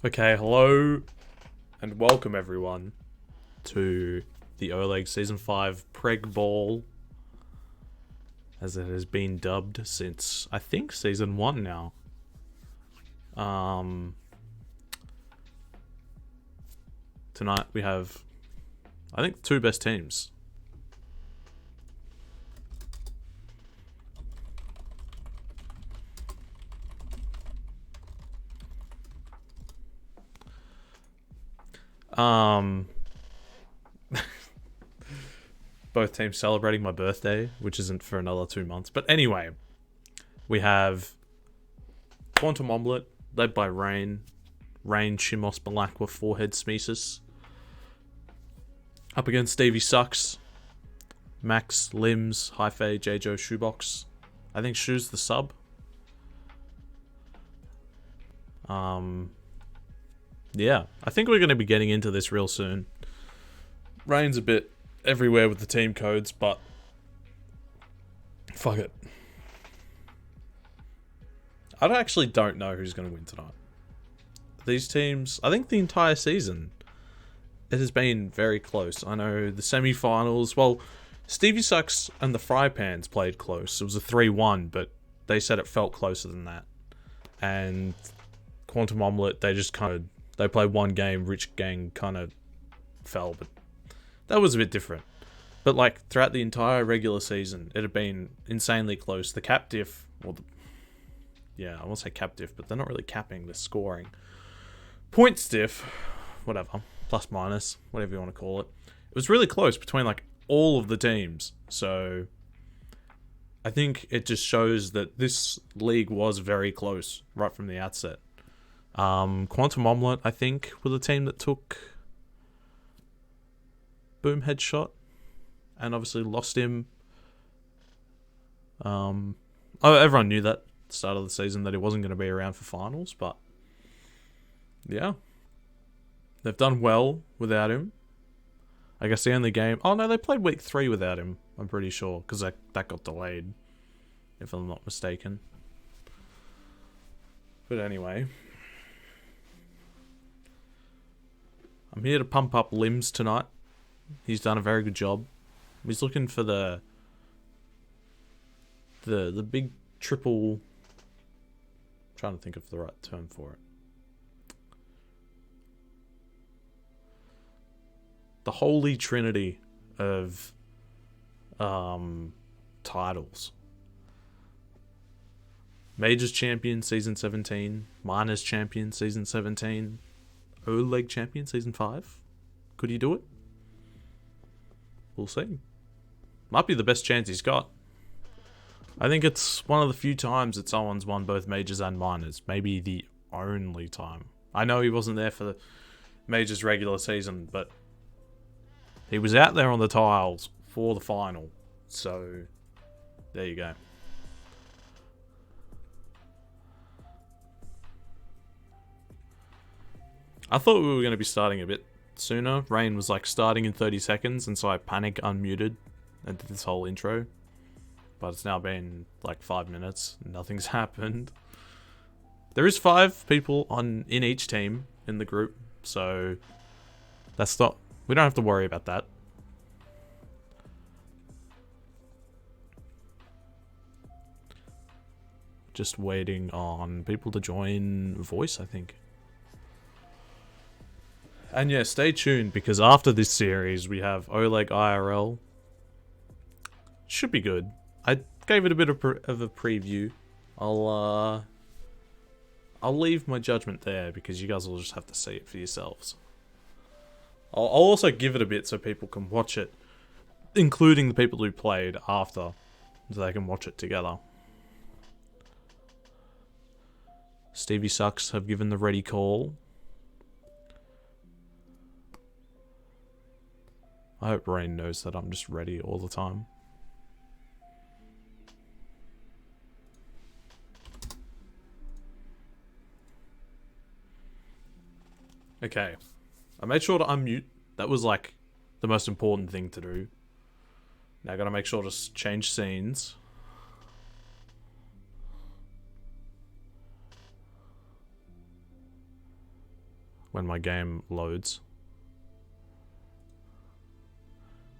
Okay, hello and welcome everyone to the OLEGG Season 5 Pregg Ball, as it has been dubbed since, I think, Season 1 now. Tonight we have, I think, the two best teams. Both teams celebrating my birthday, which isn't for another 2 months. But anyway, we have Quantum Omelette, led by Rain, Shimos, Balakwa, Forehead, Smesis. Up against Stevie Sucks, Max, Limbs, Hi-Fi, J-Joe, Shoebox. I think Shoe's the sub. Yeah, I think we're going to be getting into this real soon. Rain's a bit everywhere with the team codes, but fuck it. I actually don't know who's going to win tonight. These teams, I think the entire season, it has been very close. I know the semi-finals, well, Stevie Sucks and the Fry Pans played close. It was a 3-1, but they said it felt closer than that. And Quantum Omelette, they played one game, Rich Gang kind of fell, but that was a bit different. But like throughout the entire regular season, it had been insanely close. The cap diff, I won't say cap diff, but they're not really capping, they're scoring. Points diff, whatever, plus minus, whatever you want to call it. It was really close between like all of the teams. So I think it just shows that this league was very close right from the outset. Quantum Omelette, I think, were the team that took Boom Headshot and obviously lost him. Everyone knew that at the start of the season that he wasn't going to be around for finals, but yeah, they've done well without him. I guess the only game... Oh no, they played week 3 without him, I'm pretty sure, because that got delayed, if I'm not mistaken. But anyway, I'm here to pump up Limbs tonight. He's done a very good job. He's looking for the big triple... I'm trying to think of the right term for it. The holy trinity of titles. Majors champion season 17, minors champion season 17, OLEGG champion season 5. Could he do it? We'll see. Might be the best chance he's got. I think it's one of the few times that someone's won both majors and minors. Maybe the only time. I know he wasn't there for the majors regular season, but he was out there on the tiles for the final. So, there you go. I thought we were going to be starting a bit sooner. Rain was like starting in 30 seconds, and so I panic unmuted and did this whole intro. But it's now been like 5 minutes. Nothing's happened. There is 5 people in each team in the group, so that's not... We don't have to worry about that. Just waiting on people to join voice, I think. And yeah, stay tuned, because after this series we have OLEGG IRL. Should be good. I gave it a bit of a preview. I'll leave my judgment there, because you guys will just have to see it for yourselves. I'll also give it a bit so people can watch it, including the people who played after, so they can watch it together. Stevie Sucks have given the ready call. I hope Rain knows that I'm just ready all the time. Okay. I made sure to unmute. That was like the most important thing to do. Now I gotta make sure to change scenes. when my game loads.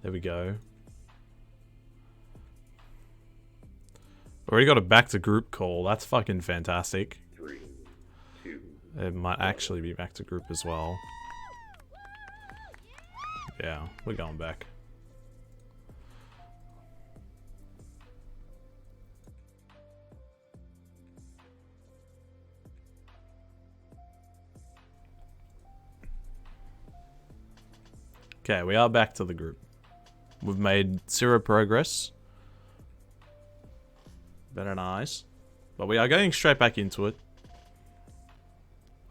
There we go. Already got a back to group call. That's fucking fantastic. 3, 2. It might actually be back to group as well. Yeah, we're going back. Okay, we are back to the group. We've made 0 progress. Better nice. But we are going straight back into it.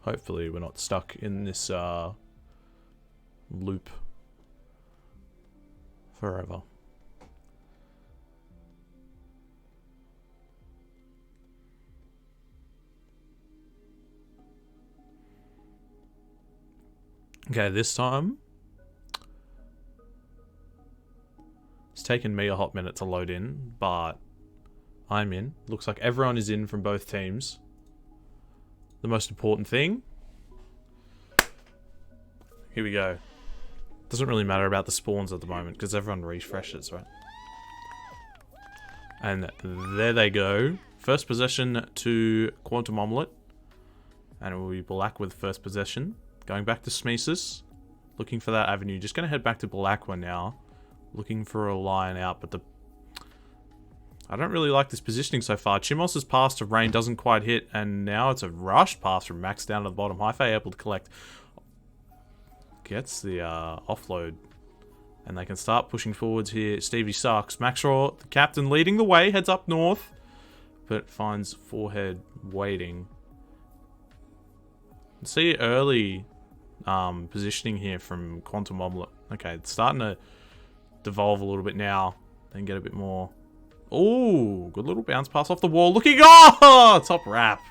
Hopefully we're not stuck in this loop forever. Okay, this time it's taken me a hot minute to load in, but I'm in. Looks like everyone is in from both teams. The most important thing. Here we go. Doesn't really matter about the spawns at the moment because everyone refreshes, right? And there they go. First possession to Quantum Omelette. And it will be Black with first possession. Going back to Smeesus. Looking for that avenue. Just going to head back to Black one now. Looking for a line out, but I don't really like this positioning so far. Chimos' pass to Rain doesn't quite hit, and now it's a rush pass from Max down to the bottom. Hi-Fi able to collect. Gets the offload. And they can start pushing forwards here. Stevie sucks. Maxraw, the captain, leading the way, heads up north. But finds Forehead waiting. See early positioning here from Quantum Omelette. Okay, it's starting to devolve a little bit now. Then get a bit more. Oh, good little bounce pass off the wall. Looking, oh, top wrap.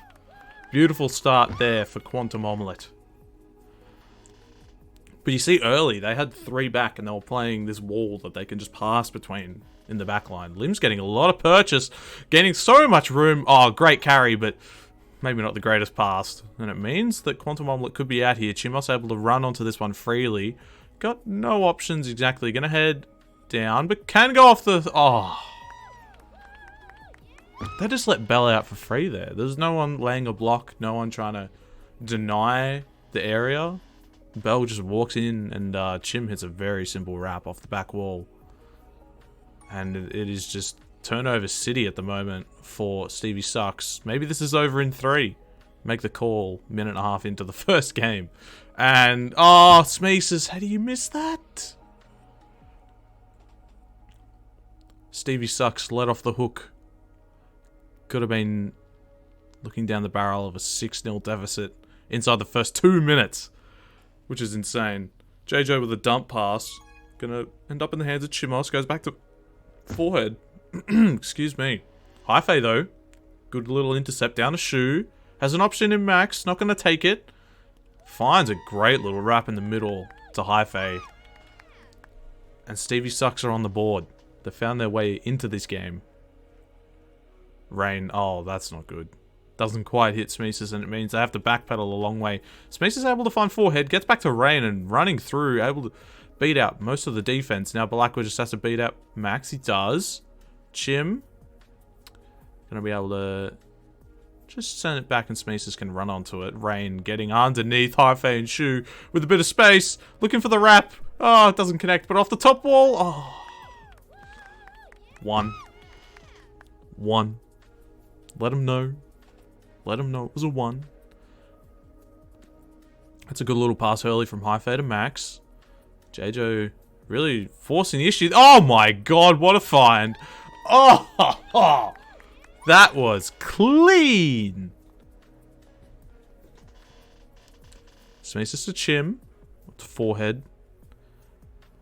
Beautiful start there for Quantum Omelette. But you see early, they had 3 back and they were playing this wall that they can just pass between in the back line. Lim's getting a lot of purchase, gaining so much room. Oh, great carry, but maybe not the greatest pass. And it means that Quantum Omelette could be out here. Chimos able to run onto this one freely. Got no options exactly. Gonna head down, but can go off the... Oh. They just let Bell out for free there. There's no one laying a block. No one trying to deny the area. Bell just walks in and Chim hits a very simple wrap off the back wall. And it is just turnover city at the moment for Stevie Sucks. Maybe this is over in 3. Make the call 1.5 minutes into the first game. And, oh, Smeesus, how do you miss that? Stevie Sucks let off the hook. Could have been looking down the barrel of a 6-0 deficit inside the first 2 minutes. Which is insane. JJ with a dump pass. Gonna end up in the hands of Chimos. Goes back to Forehead. Excuse me. Hi-Fi though. Good little intercept down a shoe. Has an option in Max. Not gonna take it. Finds a great little wrap in the middle to Hi-Fi. And Stevie Sucks are on the board. They found their way into this game. Rain. Oh, that's not good. Doesn't quite hit Smeesus, and it means they have to backpedal a long way. Smeesus is able to find Forehead, gets back to Rain and running through, able to beat out most of the defense. Now Blackwood just has to beat out Max. He does. Chim. Gonna be able to just send it back and Smeesus can run onto it. Rain getting underneath Hi-Fi and Shu with a bit of space. Looking for the wrap. Oh, it doesn't connect, but off the top wall. Oh. 1. Let him know. Let him know it was a 1. That's a good little pass early from Hi-Fi to Max. JJ really forcing the issue. Oh my god, what a find. Oh, that was clean. Smeesus to Chim. To Forehead.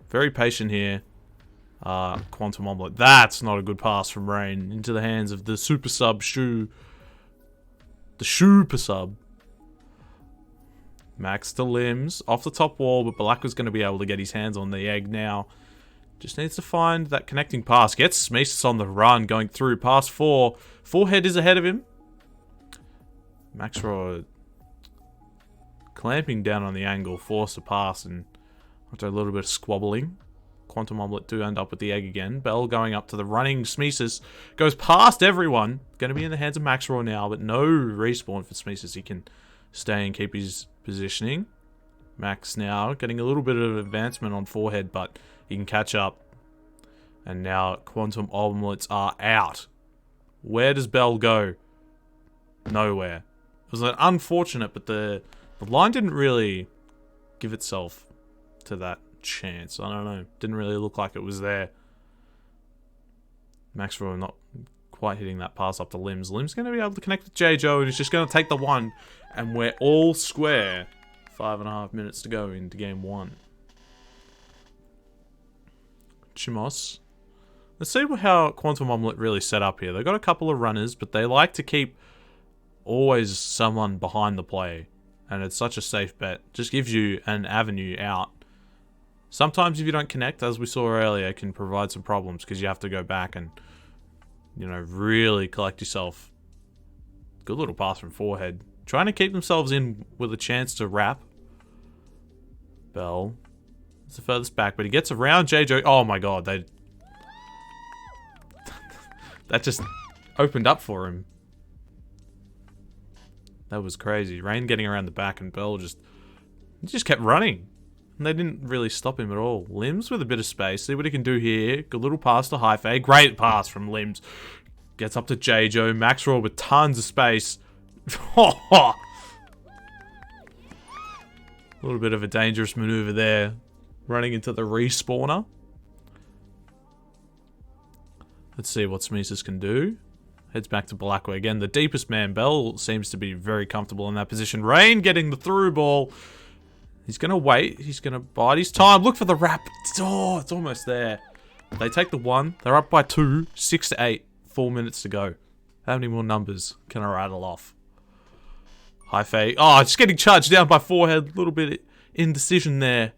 Very patient here. Quantum Omelette. That's not a good pass from Rain. Into the hands of the super sub Shu. The super sub. Max to Limbs. Off the top wall, but Black was going to be able to get his hands on the egg now. Just needs to find that connecting pass. Gets Smeesus on the run, going through. Pass 4. Forehead is ahead of him. Maxraw clamping down on the angle, force a pass, and after a little bit of squabbling, Quantum Omelette do end up with the egg again. Bell going up to the running Smeesis, goes past everyone. Going to be in the hands of Maxwell now, but no respawn for Smeesis. He can stay and keep his positioning. Max now getting a little bit of advancement on forehead, but he can catch up. And now Quantum Omelettes are out. Where does Bell go? Nowhere. It was unfortunate, but the line didn't really give itself to that chance. I don't know. Didn't really look like it was there. Maxwell not quite hitting that pass up to Limbs. Limbs going to be able to connect with J-Joe, and he's just going to take the one. And we're all square. 5.5 minutes to go into game 1. Chimos. Let's see how Quantum Omelette really set up here. They've got a couple of runners, but they like to keep always someone behind the play. And it's such a safe bet. Just gives you an avenue out. Sometimes if you don't connect, as we saw earlier, it can provide some problems because you have to go back and, you know, really collect yourself. Good little pass from forehead. Trying to keep themselves in with a chance to wrap. Bell. It's the furthest back, but he gets around JJ. Oh my god, they... that just opened up for him. That was crazy. Rain getting around the back and Bell just kept running. And they didn't really stop him at all. Limbs with a bit of space. See what he can do here. Good little pass to Hi-Fi. Great pass from Limbs. Gets up to J-Jo. Maxwell with tons of space. A little bit of a dangerous maneuver there. Running into the respawner. Let's see what Smeesis can do. Heads back to Blackway again. The deepest man, Bell, seems to be very comfortable in that position. Rain getting the through ball. He's going to wait. He's going to bide his time. Look for the wrap. Oh, it's almost there. They take the 1. They're up by 2. 6 to 8. 4 minutes to go. How many more numbers can I rattle off? Hi-Fi. Oh, just getting charged down by forehead. A little bit indecision there.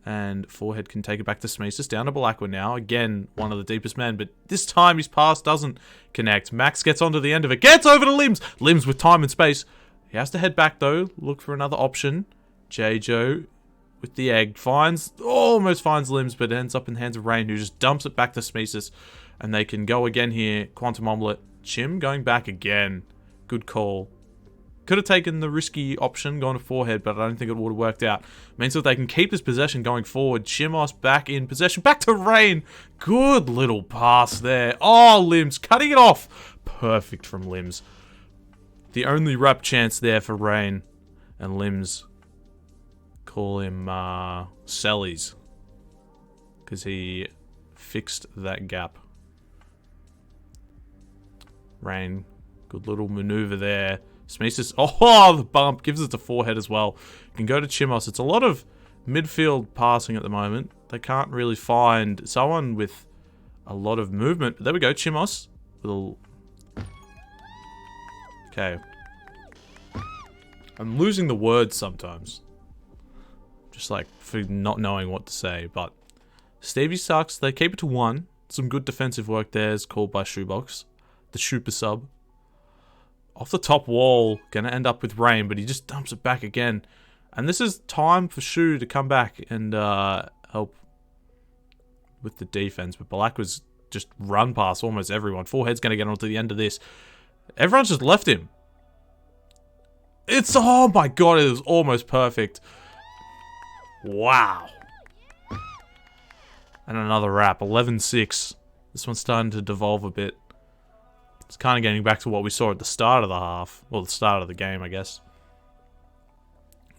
And forehead can take it back to Smeesis. Down to Blackway now. Again, one of the deepest men. But this time his pass doesn't connect. Max gets onto the end of it. Gets over to Limbs. Limbs with time and space. He has to head back though. Look for another option. J-Jo with the egg. Almost finds Limbs, but ends up in the hands of Rain, who just dumps it back to Smeesis. And they can go again here. Quantum Omelette. Chim going back again. Good call. Could have taken the risky option, going to forehead, but I don't think it would have worked out. Means that they can keep this possession going forward. Chimos back in possession. Back to Rain. Good little pass there. Oh, Limbs cutting it off. Perfect from Limbs. The only wrap chance there for Rain. And Limbs call him Sellies. Because he fixed that gap. Rain. Good little maneuver there. Smeesis, oh, the bump, gives it to forehead as well. You can go to Chimos. It's a lot of midfield passing at the moment. They can't really find someone with a lot of movement. But there we go, Chimos. Okay. I'm losing the words sometimes. Just like for not knowing what to say. But Stevie sucks. They keep it to 1. Some good defensive work there is called by Shoebox. The super sub. Off the top wall, gonna end up with Rain, but he just dumps it back again. And this is time for Shu to come back and help with the defense. But Black was just run past almost everyone. Forehead's gonna get onto the end of this. Everyone's just left him. It's, oh my god, it was almost perfect. Wow. And another wrap, 11-6. This one's starting to devolve a bit. It's kind of getting back to what we saw at the start of the half. Well, the start of the game, I guess.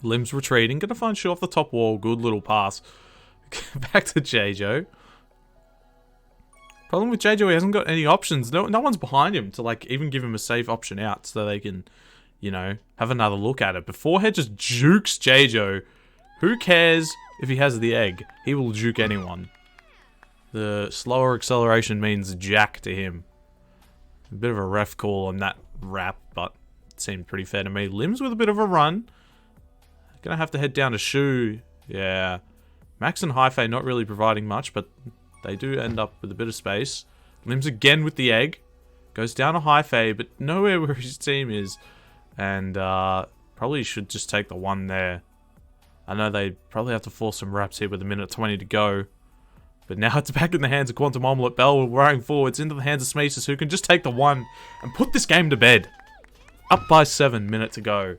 Limbs retreating. Gonna find Shu off the top wall. Good little pass. Back to J-Jo. Problem with J-Jo, he hasn't got any options. No one's behind him to, like, even give him a safe option out so they can, you know, have another look at it. But forehead just jukes J-Jo. Who cares if he has the egg? He will juke anyone. The slower acceleration means jack to him. A bit of a ref call on that wrap, but it seemed pretty fair to me. Limbs with a bit of a run. Gonna have to head down to Shu. Yeah. Max and Hi-Fi not really providing much, but they do end up with a bit of space. Limbs again with the egg. Goes down to Hi-Fi, but nowhere where his team is. And Probably should just take the 1 there. I know they probably have to force some wraps here with 1:20 to go. But now it's back in the hands of Quantum Omelette. Bell running forwards into the hands of Smeesus, who can just take the 1 and put this game to bed. Up by 7, minute to go.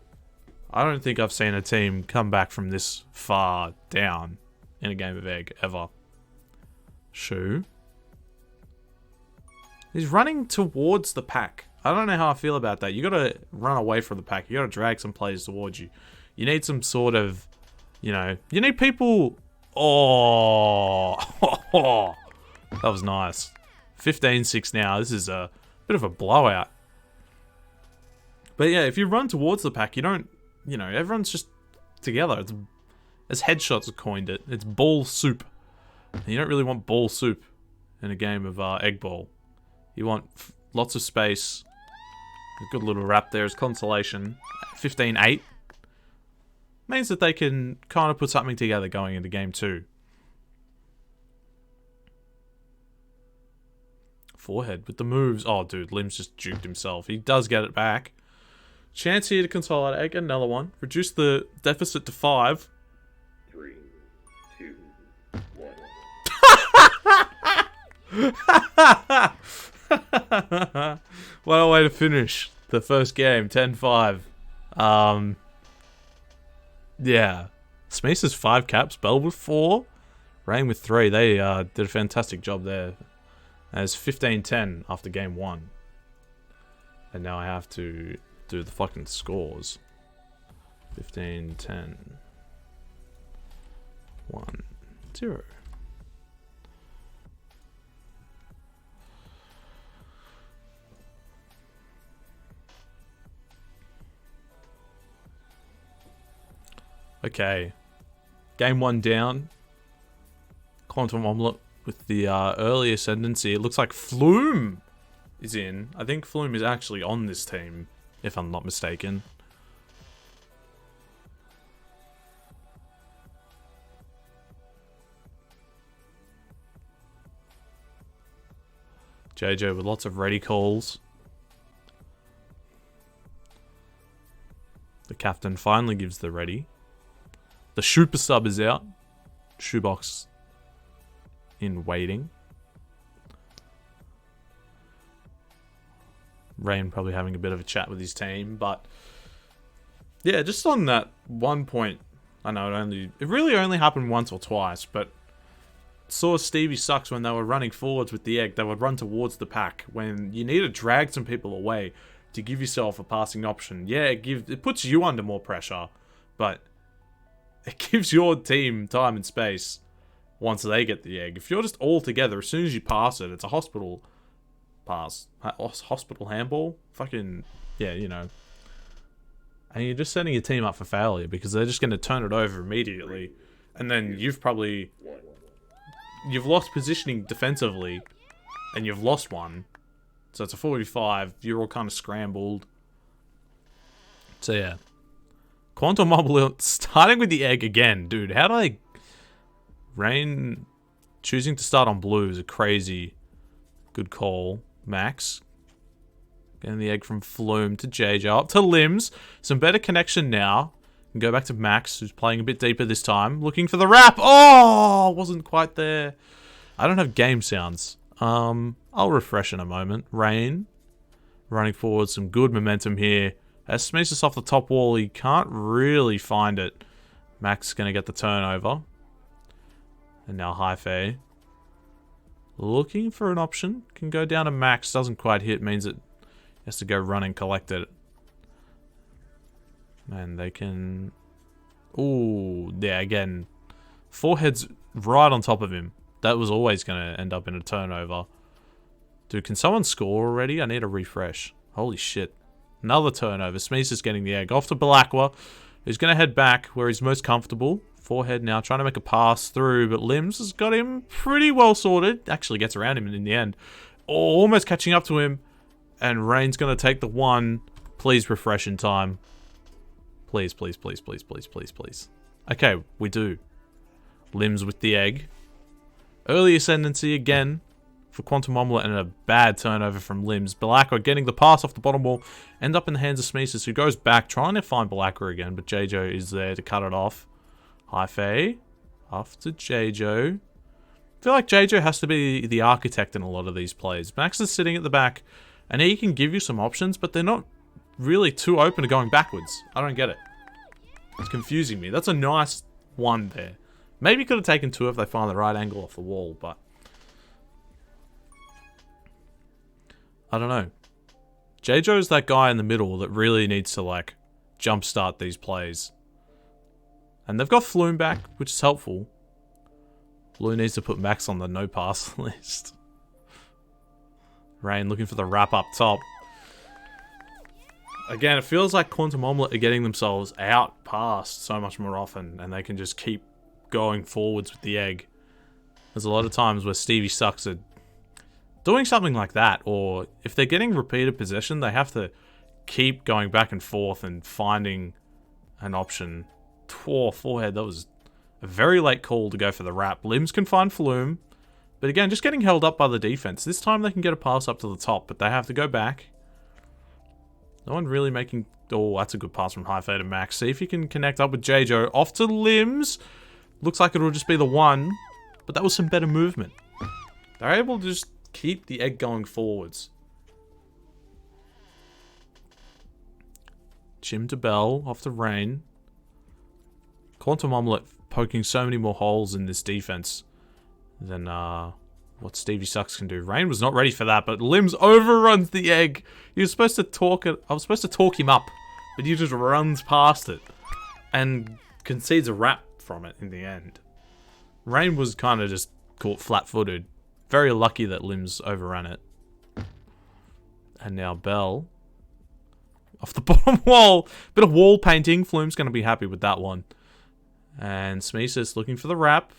I don't think I've seen a team come back from this far down in a game of Egg, ever. Shu. He's running towards the pack. I don't know how I feel about that. You gotta run away from the pack. You gotta drag some players towards you. You need some sort of, you know, you need people... Oh, that was nice. 15-6 now. This is a bit of a blowout. But yeah, if you run towards the pack, you don't, you know, everyone's just together. It's, as Headshots coined it, it's ball soup. And you don't really want ball soup in a game of Egg Ball. You want lots of space. A good little wrap there as consolation. 15-8. Means that they can kind of put something together going into game 2. Forehead with the moves. Oh, dude, Lim's just juked himself. He does get it back. Chance here to consolidate. Get another one. Reduce the deficit to 5. 3, 2, 1. What a way to finish the first game. 10-5. Yeah. Smeesus 5 caps. Bell with 4. Rain with 3. They did a fantastic job there. As 15-10 after game 1. And now I have to do the fucking scores. 15-10. 1-0. Okay. Game 1 down. Quantum Omelette with the early ascendancy. It looks like Flume is in. I think Flume is actually on this team, if I'm not mistaken. JJ with lots of ready calls. The captain finally gives the ready. The super sub is out. Shoebox in waiting. Rain probably having a bit of a chat with his team, but yeah, just on that one point, I know it really only happened once or twice, but saw Stevie sucks when they were running forwards with the egg. They would run towards the pack when you need to drag some people away to give yourself a passing option. Yeah, it puts you under more pressure, but it gives your team time and space once they get the egg. If you're just all together, as soon as you pass it, it's a hospital pass. Hospital handball? Fucking, yeah, you know. And you're just setting your team up for failure because they're just going to turn it over immediately. And then you've lost positioning defensively and you've lost one. So it's a 45. You're all kind of scrambled. So yeah. Quantum Omelette starting with the egg again. Dude, how do I... Rain choosing to start on blue is a crazy good call. Max. Getting the egg from Flume to JJ. Up to Limbs. Some better connection now. And go back to Max, who's playing a bit deeper this time. Looking for the wrap. Oh! Wasn't quite there. I don't have game sounds. I'll refresh in a moment. Rain. Running forward. Some good momentum here. As Smeesus off the top wall, he can't really find it. Max is going to get the turnover. And now Hi-Fi. Looking for an option. Can go down to Max. Doesn't quite hit. Means it has to go run and collect it. And they can... Ooh, yeah, again. Forehead's right on top of him. That was always going to end up in a turnover. Dude, can someone score already? I need a refresh. Holy shit. Another turnover. Smeesus is getting the egg. Off to Belacqua, who's going to head back where he's most comfortable. Forehead now trying to make a pass through, but Limbs has got him pretty well sorted. Actually gets around him in the end. Oh, almost catching up to him. And Rain's going to take the 1. Please refresh in time. Please, please, please, please, please, please, please. Okay, we do. Limbs with the egg. Early ascendancy again for Quantum Omelette and a bad turnover from Limbs. Balakwa getting the pass off the bottom wall. End up in the hands of Smeesus, who goes back trying to find Balakwa again. But J-Jo is there to cut it off. Hyphae. Off to J-Jo. I feel like J-Jo has to be the architect in a lot of these plays. Max is sitting at the back, and he can give you some options, but they're not really too open to going backwards. I don't get it. It's confusing me. That's a nice one there. Maybe could have taken 2 if they find the right angle off the wall, but I don't know. J-Jo's that guy in the middle that really needs to, like, jumpstart these plays. And they've got Flume back, which is helpful. Blue needs to put Max on the no-pass list. Rain looking for the wrap up top. Again, it feels like Quantum Omelette are getting themselves out past so much more often, and they can just keep going forwards with the egg. There's a lot of times where Stevie Sucks are doing something like that, or if they're getting repeated possession, they have to keep going back and forth and finding an option. Forehead, that was a very late call to go for the wrap. Limbs can find Flume, but again, just getting held up by the defense. This time they can get a pass up to the top, but they have to go back. No one really making... Oh, that's a good pass from Hyphae to Max. See if he can connect up with J-Jo. Off to Limbs. Looks like it'll just be the one, but that was some better movement. They're able to just keep the egg going forwards. Chim to Bell. Off to Rain. Quantum Omelette poking so many more holes in this defense than what Stevie Sucks can do. Rain was not ready for that, but Limbs overruns the egg. He was supposed to talk it. I was supposed to talk him up, but he just runs past it and concedes a wrap from it in the end. Rain was kind of just caught flat-footed. Very lucky that Limbs overran it. And now Bell. Off the bottom wall. Bit of wall painting. Flume's going to be happy with that one. And Smeesus looking for the wrap.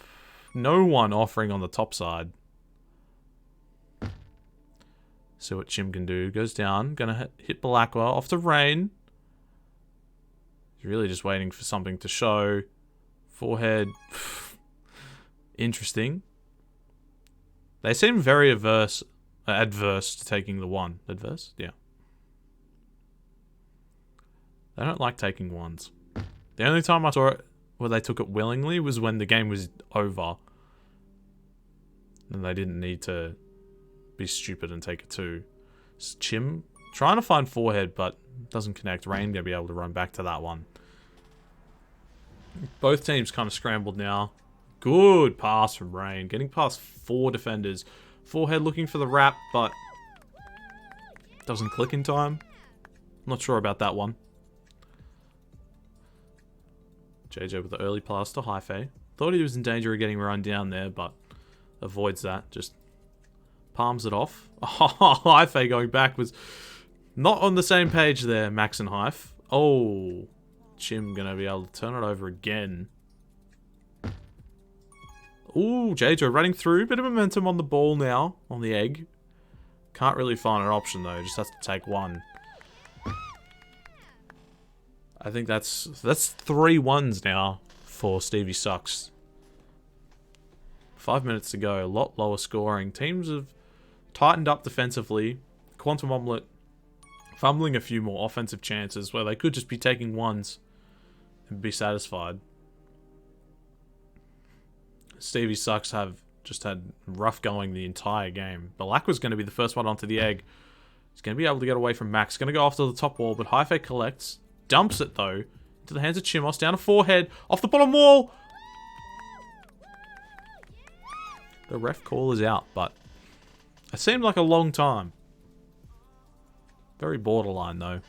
No one offering on the top side. See what Chim can do. Goes down. Gonna hit Balakwa. Off to Rain. He's really just waiting for something to show. Forehead. Interesting. They seem very adverse to taking the one. Adverse? Yeah. They don't like taking ones. The only time I saw it where they took it willingly was when the game was over. And they didn't need to be stupid and take a 2. Chim trying to find Forehead, but doesn't connect. Rain gonna be able to run back to that one. Both teams kind of scrambled now. Good pass from Rain. Getting past 4 defenders. Forehead looking for the wrap, but doesn't click in time. Not sure about that one. JJ with the early pass to Hyphae. Thought he was in danger of getting run down there, but avoids that. Just palms it off. Oh, Hyphae going back was not on the same page there, Max and Hyph. Oh, Chim gonna be able to turn it over again. Ooh, JJ running through. Bit of momentum on the ball now, on the egg. Can't really find an option though, just has to take one. I think that's 3 ones now for Stevie Sucks. 5 minutes to go, a lot lower scoring. Teams have tightened up defensively. Quantum Omelette fumbling a few more offensive chances where they could just be taking ones and be satisfied. Stevie Sucks have just had rough going the entire game. Balakwa's going to be the first one onto the egg. He's going to be able to get away from Max. Going to go after the top wall, but Hyphae collects. Dumps it, though, into the hands of Chimos. Down to Forehead. Off the bottom wall. The ref call is out, but it seemed like a long time. Very borderline, though.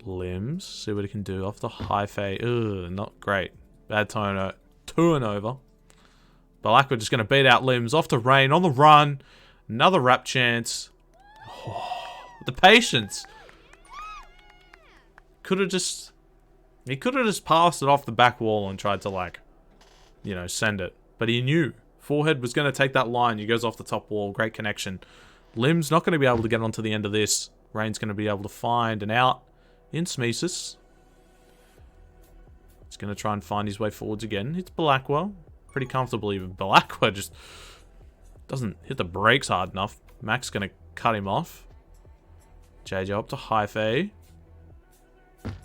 Limbs. See what he can do. Off the Hyphae. Ugh, not great. Bad turnover. Balakwa just going to beat out Limbs. Off to Rain on the run. Another wrap chance. Oh. The patience. He could have just passed it off the back wall and tried to, like, you know, send it. But he knew. Forehead was going to take that line. He goes off the top wall. Great connection. Limb's not going to be able to get onto the end of this. Rain's going to be able to find an out in Smeesus. He's going to try and find his way forwards again. It's Balakwa. pretty comfortably, but Belacqua just doesn't hit the brakes hard enough. Mac's going to cut him off. JJ up to Hyphae.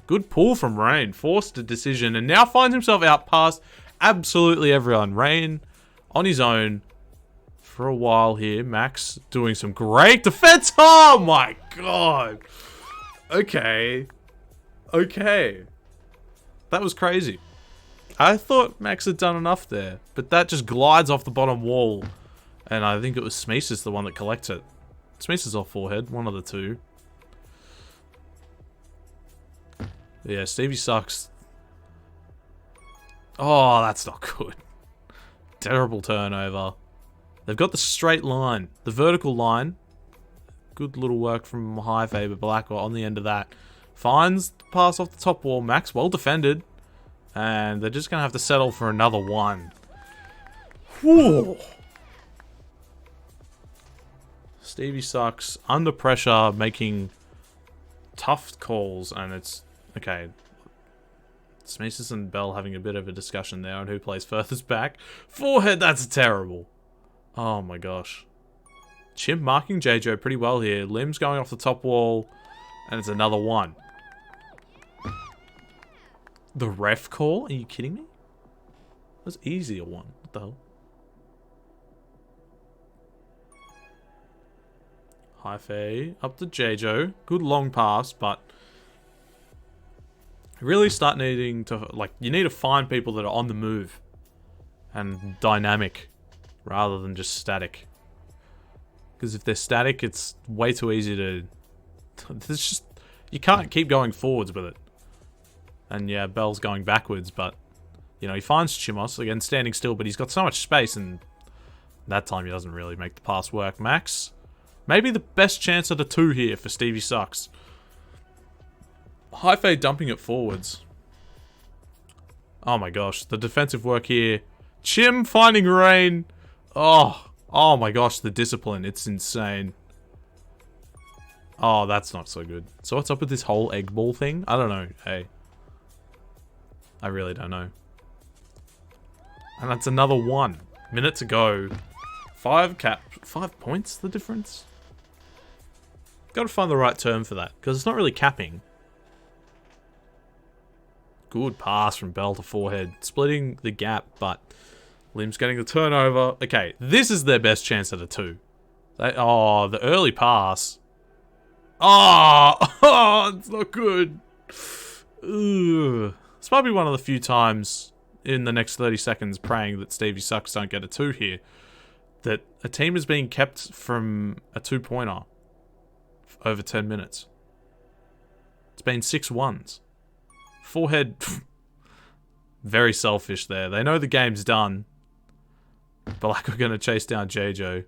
Good pull from Rain. Forced a decision and now finds himself out past absolutely everyone. Rain on his own for a while here. Max doing some great defense. Oh my god. Okay. Okay. That was crazy. I thought Max had done enough there, but that just glides off the bottom wall. And I think it was Smeesis the one that collects it. Smeesis off forehead, one of the two. Yeah, Stevie sucks. Oh, that's not good. Terrible turnover. They've got the straight line, the vertical line. Good little work from Hyphae, but Belacqua on the end of that. Finds the pass off the top wall. Max well defended. And they're just going to have to settle for another one. Whew. Stevie sucks. Under pressure, making tough calls. And it's... Okay. Smeesis and Bell having a bit of a discussion there on who plays furthest back. Forehead, that's terrible. Oh my gosh. Chimp marking JJ pretty well here. Limbs going off the top wall. And it's another one. The ref call? Are you kidding me? That's easier one. What the hell? Hyphae up to JJ. Good long pass, but really start needing to, like, you need to find people that are on the move and dynamic rather than just static. Because if they're static, it's way too easy to... It's just... You can't keep going forwards with it. And yeah, Bell's going backwards, but... You know, he finds Chimos, again, standing still, but he's got so much space, and... That time he doesn't really make the pass work. Max? Maybe the best chance of the two here for Stevie sucks. Hyphae dumping it forwards. Oh my gosh, the defensive work here. Chim finding Rain. Oh my gosh, the discipline. It's insane. Oh, that's not so good. So what's up with this whole egg ball thing? I don't know. Hey. I really don't know. And that's another one. Minute to go. 5 points, the difference? Gotta find the right term for that, because it's not really capping. Good pass from Bell to forehead. Splitting the gap, but Lim's getting the turnover. Okay, this is their best chance at a 2. Oh, the early pass. Oh, it's not good. Ugh. This might be one of the few times in the next 30 seconds praying that Stevie sucks don't get a 2 here. That a team is being kept from a 2-pointer over 10 minutes. It's been 6 ones. Forehead, very selfish there. They know the game's done. But like we're going to chase down JJ.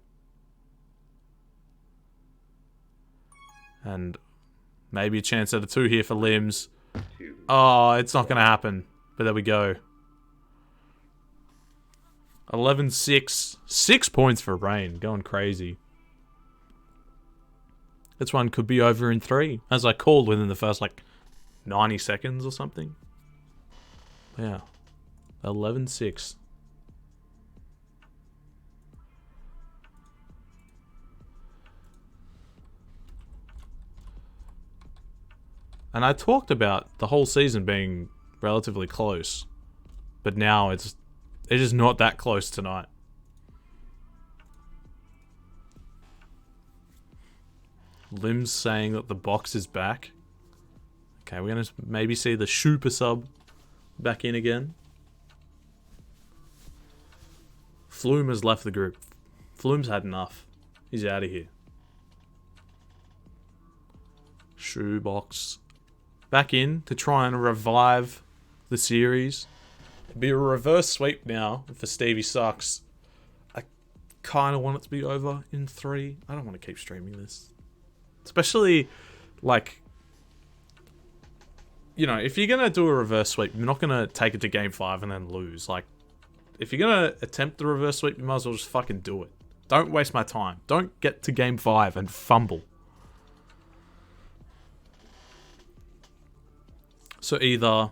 And maybe a chance at a 2 here for Limbs. Oh, it's not going to happen. But there we go. 11-6. 6 points for Rain. Going crazy. This one could be over in 3. As I called within the first, like, 90 seconds or something. Yeah. 11-6. And I talked about the whole season being relatively close. But now it's just not that close tonight. Limbs saying that the box is back. Okay, we're going to maybe see the Super Sub back in again. Flume has left the group. Flume's had enough. He's out of here. Shoebox. Back in to try and revive the series. It'll be a reverse sweep now for Stevie sucks. I kind of want it to be over in 3. I don't want to keep streaming this. Especially, like... You know, if you're going to do a reverse sweep, you're not going to take it to game 5 and then lose. Like, if you're going to attempt the reverse sweep, you might as well just fucking do it. Don't waste my time. Don't get to game 5 and fumble. So either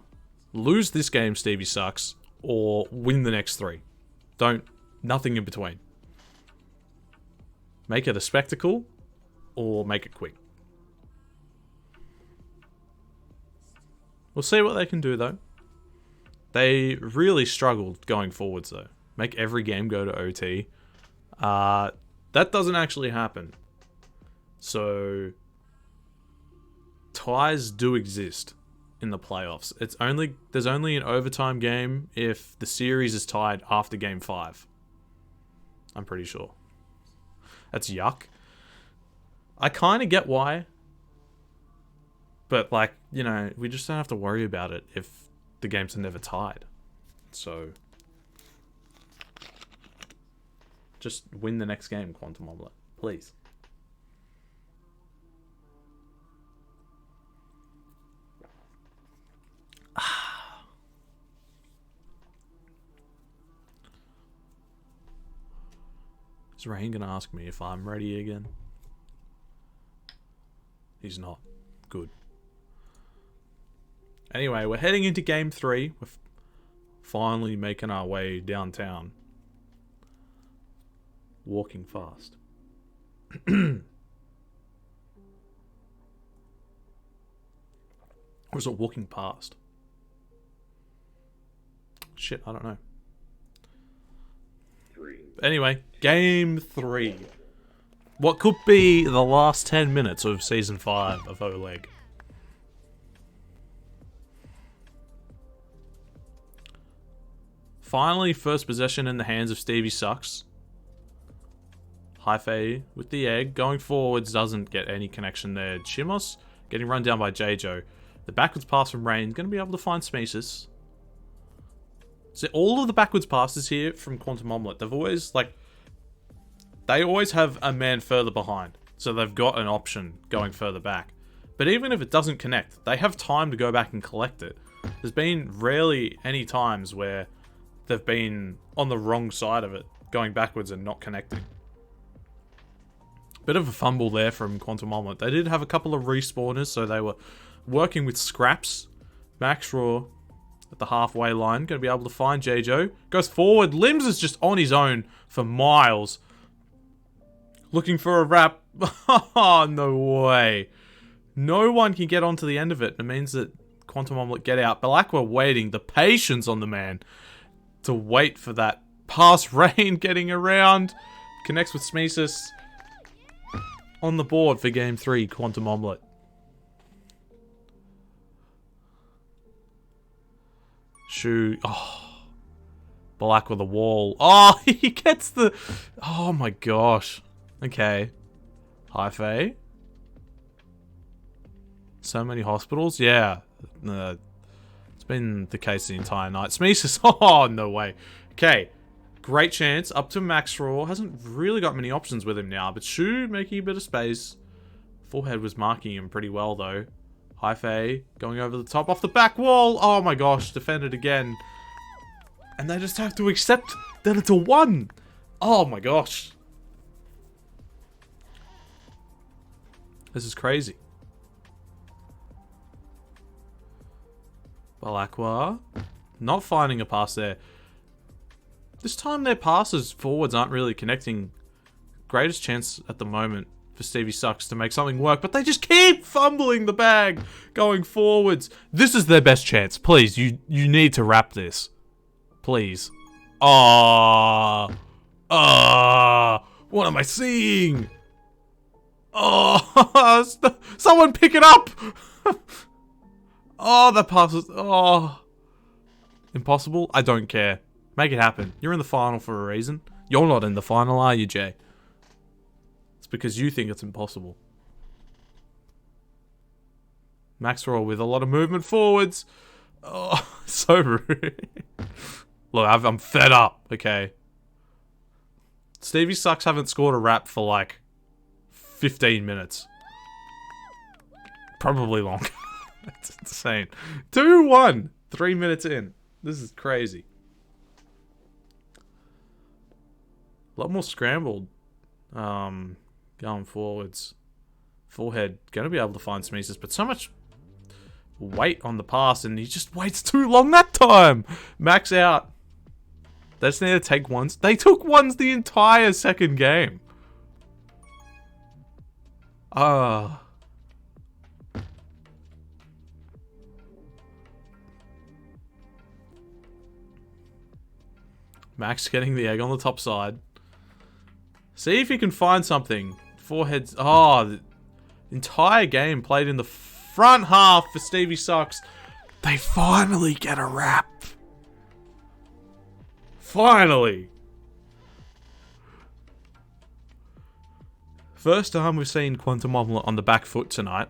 lose this game, Stevie sucks, or win the next 3. Nothing in between. Make it a spectacle or make it quick. We'll see what they can do, though. They really struggled going forwards, though. Make every game go to OT. That doesn't actually happen. So, ties do exist in the playoffs. There's only an overtime game if the series is tied after game 5. I'm pretty sure. That's yuck. I kind of get why. But, like, you know, we just don't have to worry about it if the games are never tied. So, just win the next game, Quantum Omelette. Please. Is Rain gonna ask me if I'm ready again? He's not. Good. Anyway, we're heading into game 3. We're finally making our way downtown. Walking fast. Or is it walking past? Shit, I don't know. Anyway, game 3. What could be the last 10 minutes of Season 5 of OLEGG. Finally, first possession in the hands of Stevie Sucks. Hyphae with the egg. Going forwards doesn't get any connection there. Chimos getting run down by J-Jo. The backwards pass from Rain. Going to be able to find Smeesis. So all of the backwards passes here from Quantum Omelette, they've always, like, they always have a man further behind. So they've got an option going further back. But even if it doesn't connect, they have time to go back and collect it. There's been rarely any times where they've been on the wrong side of it, going backwards and not connecting. Bit of a fumble there from Quantum Omelette. They did have a couple of respawners, so they were working with scraps. Max Raw at the halfway line, going to be able to find J-Jo. Goes forward. Limbs is just on his own for miles. Looking for a wrap. Oh, no way. No one can get onto the end of it. It means that Quantum Omelette get out. Balakwa waiting. The patience on the man to wait for that pass. Rain getting around. Connects with Smeesis. On the board for game 3, Quantum Omelette. Shoot. Oh. Black with the wall. Oh, he gets the... Oh my gosh. Okay. Hyphae. So many hospitals? Yeah. It's been the case the entire night. Smeesis. Oh, no way. Okay. Great chance. Up to Max Raw. Hasn't really got many options with him now. But Shu making a bit of space. Forehead was marking him pretty well, though. Hyphae going over the top off the back wall. Oh my gosh. Defended again. And they just have to accept that it's a 1. Oh my gosh. This is crazy. Balakwa. Not finding a pass there. This time their passes forwards aren't really connecting. Greatest chance at the moment for Stevie Sucks to make something work, but they just keep fumbling the bag going forwards. This is their best chance. Please, you need to wrap this. Please. What am I seeing? Oh, someone pick it up. Oh, that pass was, impossible. I don't care. Make it happen. You're in the final for a reason. You're not in the final, are you, Jay? It's because you think it's impossible. Maxwell with a lot of movement forwards. Oh, so rude. Look, I'm fed up, okay? Stevie Sucks haven't scored a wrap for like 15 minutes. Probably longer. That's insane. 2-1. 3 minutes in. This is crazy. A lot more scrambled. Going forwards. Forehead. Going to be able to find Smeesis, but so much weight on the pass, and he just waits too long that time. Max out. They just need to take ones. They took ones the entire second game. Ah. Max getting the egg on the top side. See if you can find something. Foreheads. Oh, the entire game played in the front half for Stevie Sucks. They finally get a wrap. Finally. First time we've seen Quantum Omelette on the back foot tonight.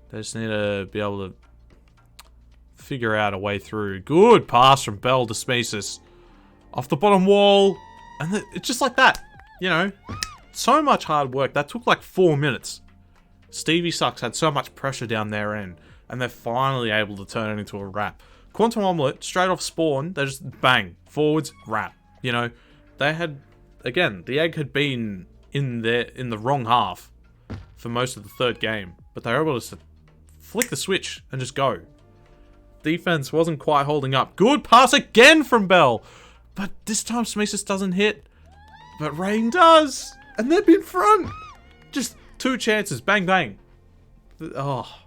They just need to be able to figure out a way through. Good pass from Bell to Smeesis. Off the bottom wall. And it's just like that. You know, so much hard work. That took like 4 minutes. Stevie Sucks had so much pressure down their end. And they're finally able to turn it into a wrap. Quantum Omelette, straight off spawn, they just bang. Forwards, wrap. You know, they had, again, the egg had been in the wrong half for most of the third game. But they were able to flick the switch and just go. Defense wasn't quite holding up. Good pass again from Bell. But this time Smeesis doesn't hit. But Rain does. And they're in front. Just 2 chances. Bang, bang. Oh.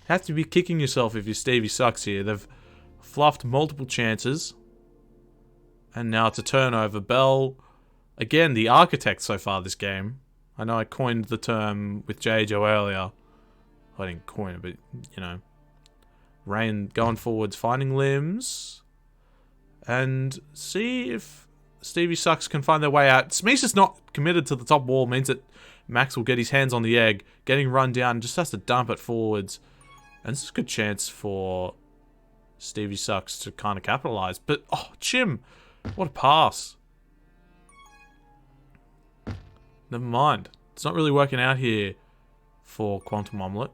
Have to be kicking yourself if you're Stevie Sucks here. They've fluffed multiple chances. And now it's a turnover. Bell, again, the architect so far this game. I know I coined the term with JJ earlier. I didn't coin it, but, you know. Rain going forwards, finding limbs. And see if Stevie Sucks can find their way out. Smeesis not committed to the top wall means that Max will get his hands on the egg. Getting run down, just has to dump it forwards. And this is a good chance for Stevie Sucks to kind of capitalize. But, oh, Chim, what a pass. Never mind. It's not really working out here for Quantum Omelette.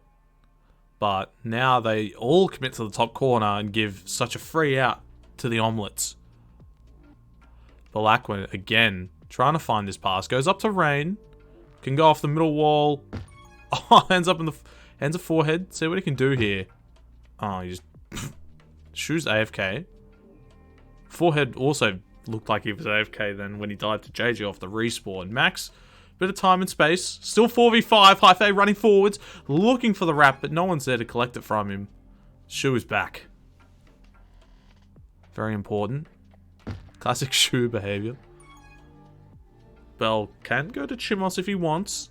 But now they all commit to the top corner and give such a free out to the Omelettes. Balakwa, again, trying to find this pass. Goes up to Rain. Can go off the middle wall. Oh, ends up in the... Hands a forehead. See what he can do here. Oh, he just... Shoes AFK. Forehead also looked like he was AFK then when he died to JJ off the respawn. Max... Bit of time and space. Still 4v5. Hi-Fei running forwards. Looking for the wrap, but no one's there to collect it from him. Shu is back. Very important. Classic Shu behavior. Bell can go to Chimos if he wants.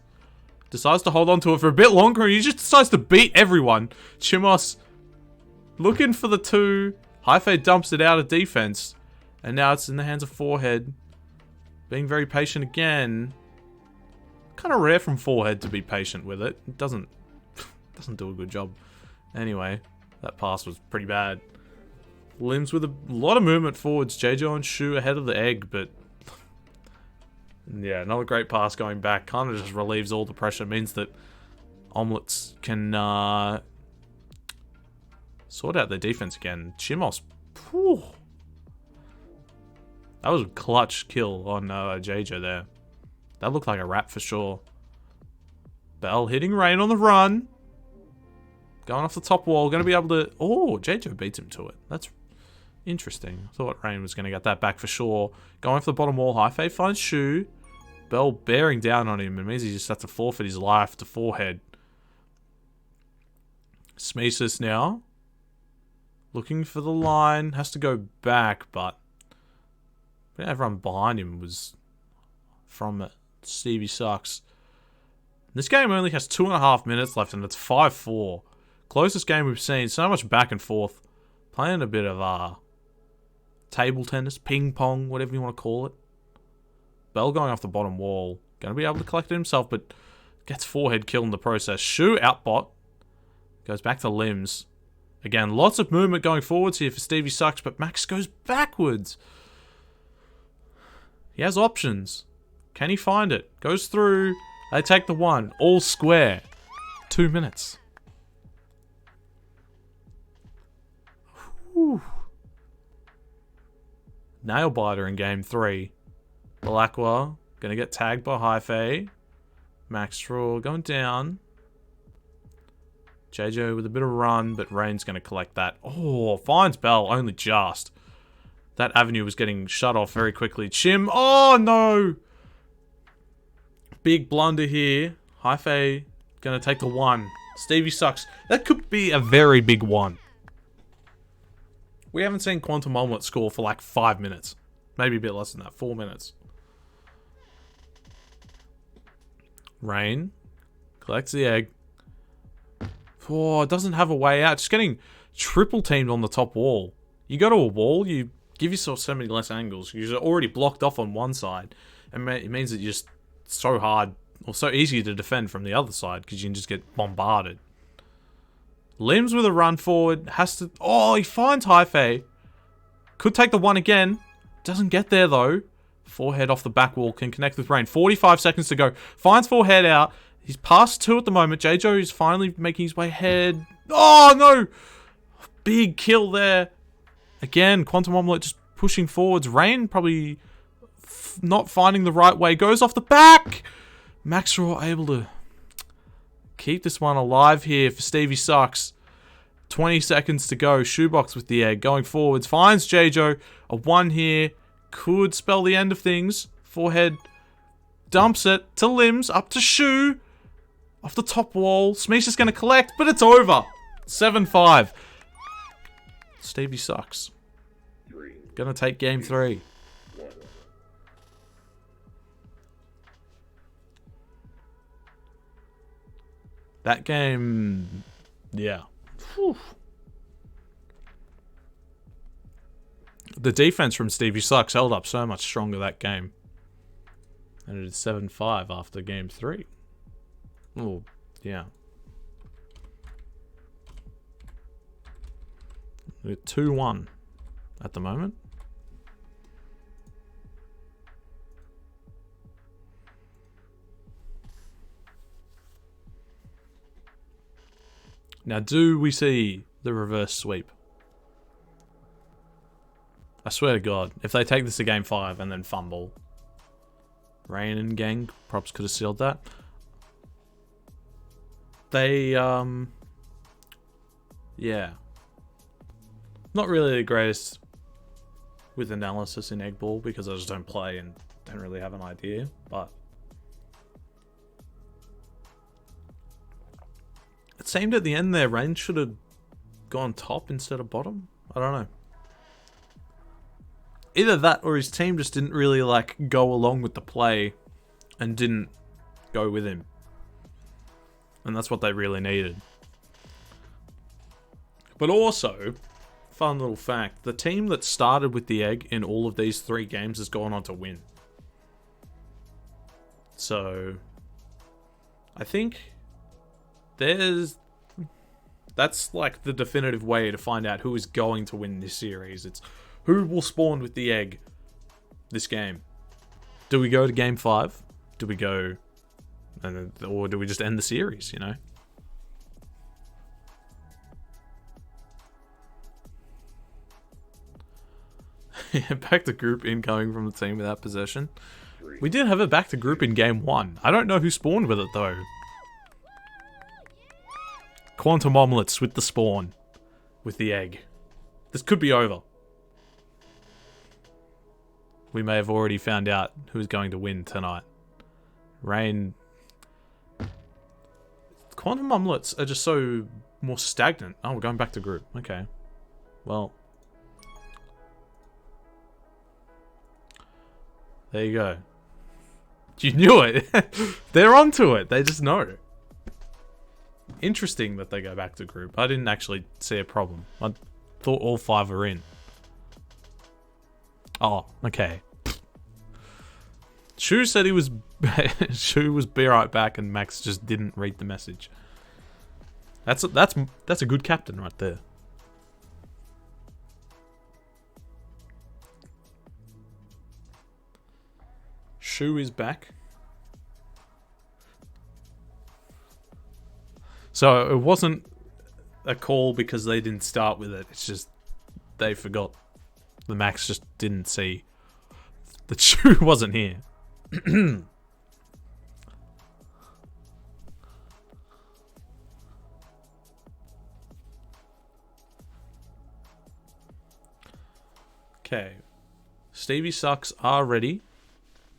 Decides to hold on to it for a bit longer, and he just decides to beat everyone. Chimos looking for the 2. Hi-Fei dumps it out of defense. And now it's in the hands of Forehead. Being very patient again. Kind of rare from Forehead to be patient with it. It doesn't do a good job. Anyway, that pass was pretty bad. Limbs with a lot of movement forwards. JJ and Shu ahead of the egg, but... yeah, another great pass going back. Kind of just relieves all the pressure. Means that Omelettes can sort out their defense again. Chimos. Whew. That was a clutch kill on JJ there. That looked like a wrap for sure. Bell hitting Rain on the run. Going off the top wall. Going to be able to... oh, JJ beats him to it. That's interesting. I thought Rain was going to get that back for sure. Going off the bottom wall. Hi-Fei finds Shu. Bell bearing down on him. It means he just has to forfeit his life to Forehead. Smeesis now. Looking for the line. Has to go back, but... everyone behind him was from Stevie Sucks. This game only has 2.5 minutes left and it's 5-4. Closest game we've seen. So much back and forth. Playing a bit of table tennis, ping pong, whatever you want to call it. Bell going off the bottom wall. Going to be able to collect it himself, but gets Forehead killed in the process. Shu outbot. Goes back to limbs. Again, lots of movement going forwards here for Stevie Sucks, but Max goes backwards. He has options. Can he find it? Goes through. They take the 1. All square. 2 minutes. Whew. Nail biter in game 3. Balakwa gonna get tagged by Hi-Fei. Max Straw going down. JJ with a bit of run, but Rain's going to collect that. Oh, finds Bell, only just. That avenue was getting shut off very quickly. Chim, oh no! Big blunder here. Hi-Fei going to take the 1. Stevie sucks. That could be a very big 1. We haven't seen Quantum Omelette score for like 5 minutes. Maybe a bit less than that, 4 minutes. Rain collects the egg. Oh, it doesn't have a way out. Just getting triple teamed on the top wall. You go to a wall, you give yourself so many less angles. You're already blocked off on one side. And it means that you're just so hard, or so easy to defend from the other side, because you can just get bombarded. Limbs with a run forward. Has to... Oh, he finds Hi-Fei. Could take the 1 again. Doesn't get there, though. Forehead off the back wall. Can connect with Rain. 45 seconds to go. Finds forehead out. He's past 2 at the moment. JJ is finally making his way ahead. Oh, no! Big kill there. Again, Quantum Omelette just pushing forwards. Rain probably not finding the right way. Goes off the back! Maxraw able to keep this one alive here for Stevie Sucks. 20 seconds to go. Shoebox with the egg. Going forwards. Finds JJ. A 1 here. Could spell the end of things. Forehead. Dumps it to Limbs. Up to Shoe. Off the top wall. Smeesh is going to collect, but it's over. 7-5. Stevie Sucks. Gonna take game 3. That game... Yeah. Whew. The defense from Stevie Sucks held up so much stronger that game. And it is 7-5 after game 3. Oh, yeah. We're 2-1 at the moment. Now, do we see the reverse sweep? I swear to God, if they take this to game 5 and then fumble, Rain and gang props could have sealed that. They, yeah. Not really the greatest with analysis in Egg Ball because I just don't play and don't really have an idea, but it seemed at the end there Rain should have gone top instead of bottom. I don't know. Either that or his team just didn't really like go along with the play and didn't go with him. And that's what they really needed. But also, fun little fact, the team that started with the egg in all of these 3 games has gone on to win. So, I think that's like the definitive way to find out who is going to win this series. It's who will spawn with the egg this game. Do we go to game 5? Do we go, or do we just end the series, you know? Back to group incoming from the team without possession. We did have a back to group in game 1. I don't know who spawned with it though. Quantum Omelettes with the spawn. With the egg. This could be over. We may have already found out who's going to win tonight. Rain. Quantum Omelettes are just so more stagnant. Oh, we're going back to group. Okay. Well. There you go. You knew it. They're onto it. They just know. Interesting that they go back to group. I didn't actually see a problem. I thought all 5 were in. Oh, okay. Shu said he was... Shu was be right back and Max just didn't read the message. That's a good captain right there. Shu is back. So it wasn't a call because they didn't start with it. It's just they forgot. The Max just didn't see that Shu wasn't here. Okay. Stevie Sucks are ready.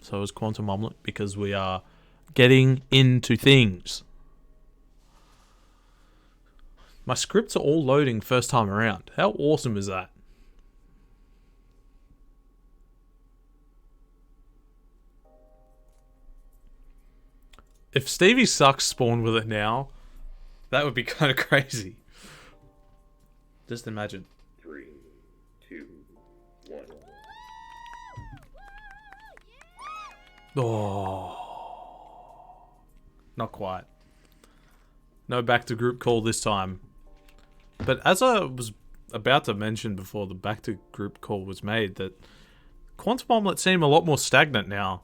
So is Quantum Omelette, because we are getting into things. My scripts are all loading first time around. How awesome is that? If Stevie Sucks spawned with it now, that would be kind of crazy. Just imagine. 3, 2, 1. Oh. Not quite. No back to group call this time. But as I was about to mention before the back to group call was made, that Quantum Omelette seem a lot more stagnant now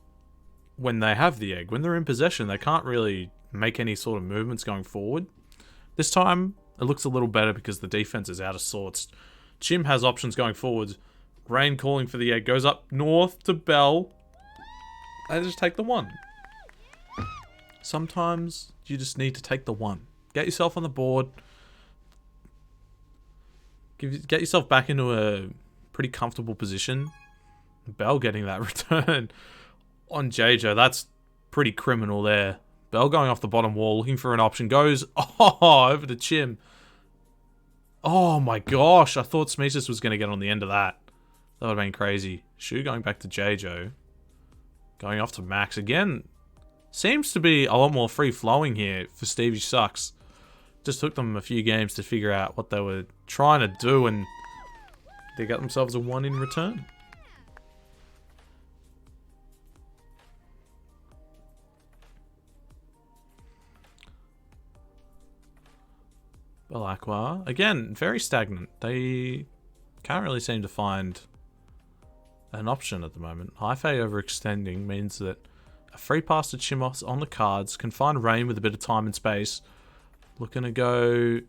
when they have the egg. When they're in possession, they can't really make any sort of movements going forward. This time, it looks a little better because the defense is out of sorts. Chim has options going forward. Rain calling for the egg. Goes up north to Bell. They just take the one. Sometimes you just need to take the one. Get yourself on the board. Get yourself back into a pretty comfortable position. Bell getting that return on JJ. That's pretty criminal there. Bell going off the bottom wall, looking for an option. Goes, over to Chim. Oh my gosh. I thought Smeesus was going to get on the end of that. That would have been crazy. Shu going back to JJ. Going off to Max again. Seems to be a lot more free-flowing here for Stevie Sucks. Just took them a few games to figure out what they were trying to do, and they got themselves a 1 in return. Belacqua, again, very stagnant. They can't really seem to find an option at the moment. Hi-Fei overextending means that a free pass to Chimos on the cards can find Rain with a bit of time and space. Looking to go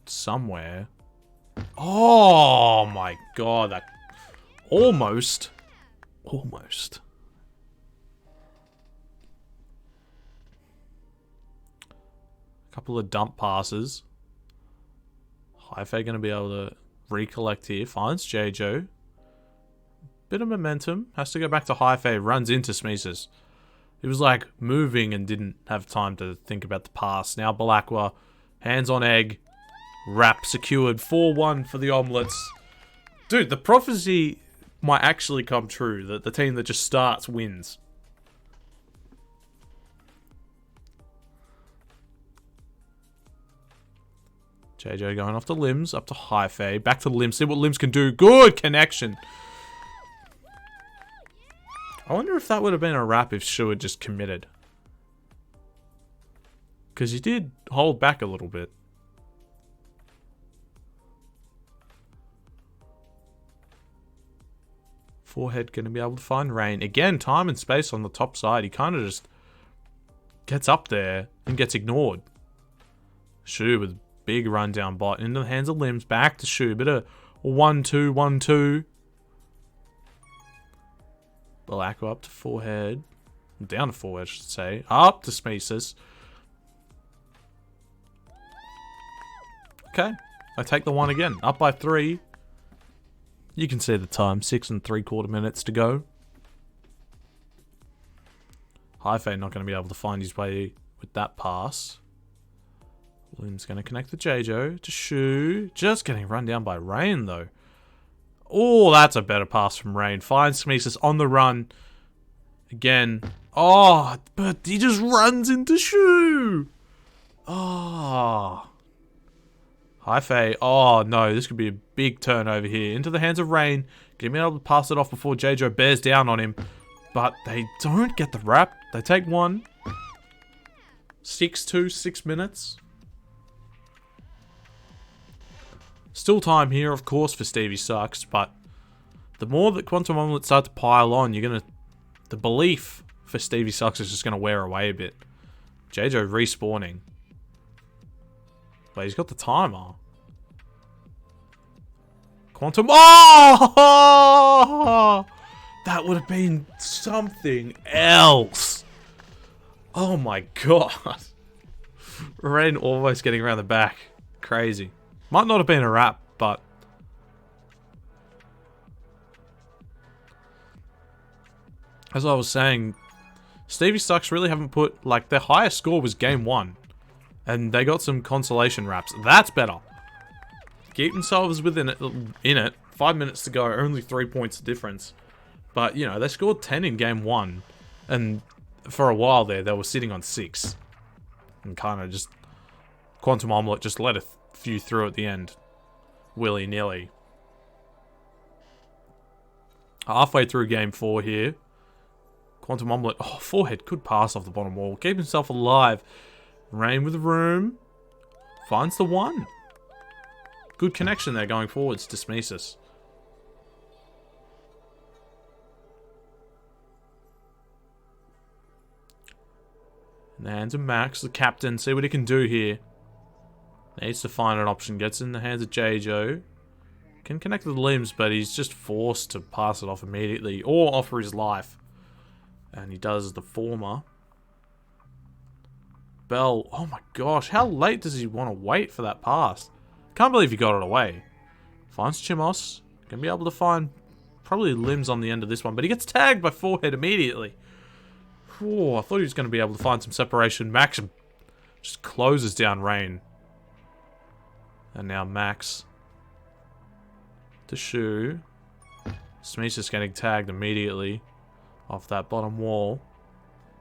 somewhere. Oh my god, that almost. Almost. A couple of dump passes. Hi-Fei going to be able to recollect here. Finds JJ. Bit of momentum. Has to go back to Hi-Fei. Runs into Smeesus. He was like moving and didn't have time to think about the pass. Now Belacqua. Hands on egg. Wrap secured. 4-1 for the Omelettes. Dude, the prophecy might actually come true. That the team that just starts wins. JJ going off to Limbs. Up to Hi-Fei. Back to Limbs. See what Limbs can do. Good connection. I wonder if that would have been a wrap if Shu had just committed. Because he did hold back a little bit. Forehead going to be able to find Rain. Again, time and space on the top side. He kind of just gets up there and gets ignored. Shu with big rundown bot into the hands of Limbs. Back to Shu. Bit of 1-2, 1-2. Belacqua up to Forehead. Down to Forehead, I should say. Up to Smeesus. Okay. I take the 1 again. Up by 3. You can see the time. 6 3/4 minutes to go. Hi-Fei not going to be able to find his way with that pass. Lynn's going to connect to JJ. To Shu. Just getting run down by Rain, though. Oh, that's a better pass from Rain. Finds Smeesus on the run. Again. Oh, but he just runs into Shu. Oh. Hi-Fei. Oh, no. This could be a big turnover here. Into the hands of Rain. Getting able to pass it off before JJ bears down on him. But they don't get the wrap. They take 1. 6-2, 6 minutes. Still time here, of course, for Stevie Sucks, but the more that Quantum Omelette start to pile on, the belief for Stevie Sucks is just gonna wear away a bit. JJ respawning. But he's got the timer. Quantum, oh! That would have been something else. Oh my god. Rain almost getting around the back. Crazy. Might not have been a wrap, but As I was saying, Stevie Sucks really haven't put, like, their highest score was game 1. And they got some consolation wraps. That's better. Keep themselves within it, in it. 5 minutes to go, only 3 points difference. But, you know, they scored 10 in game 1. And for a while there, they were sitting on 6. And kind of just... Quantum Omelette just let a few through at the end. Willy-nilly. Halfway through game 4 here. Quantum Omelette. Oh, Forehead could pass off the bottom wall. Keep himself alive. Rain with room. Finds the 1. Good connection there going forwards to Smesis. In the hands of Max, the captain. See what he can do here. Needs to find an option. Gets in the hands of J-Jo. Can connect with limbs, but he's just forced to pass it off immediately. Or offer his life. And he does the former. Bell. Oh my gosh. How late does he want to wait for that pass? Can't believe he got it away. Finds Chimos. Gonna be able to find probably limbs on the end of this one. But he gets tagged by Forehead immediately. Whew, I thought he was going to be able to find some separation. Max just closes down Rain. And now Max to Shu. Smesis getting tagged immediately off that bottom wall.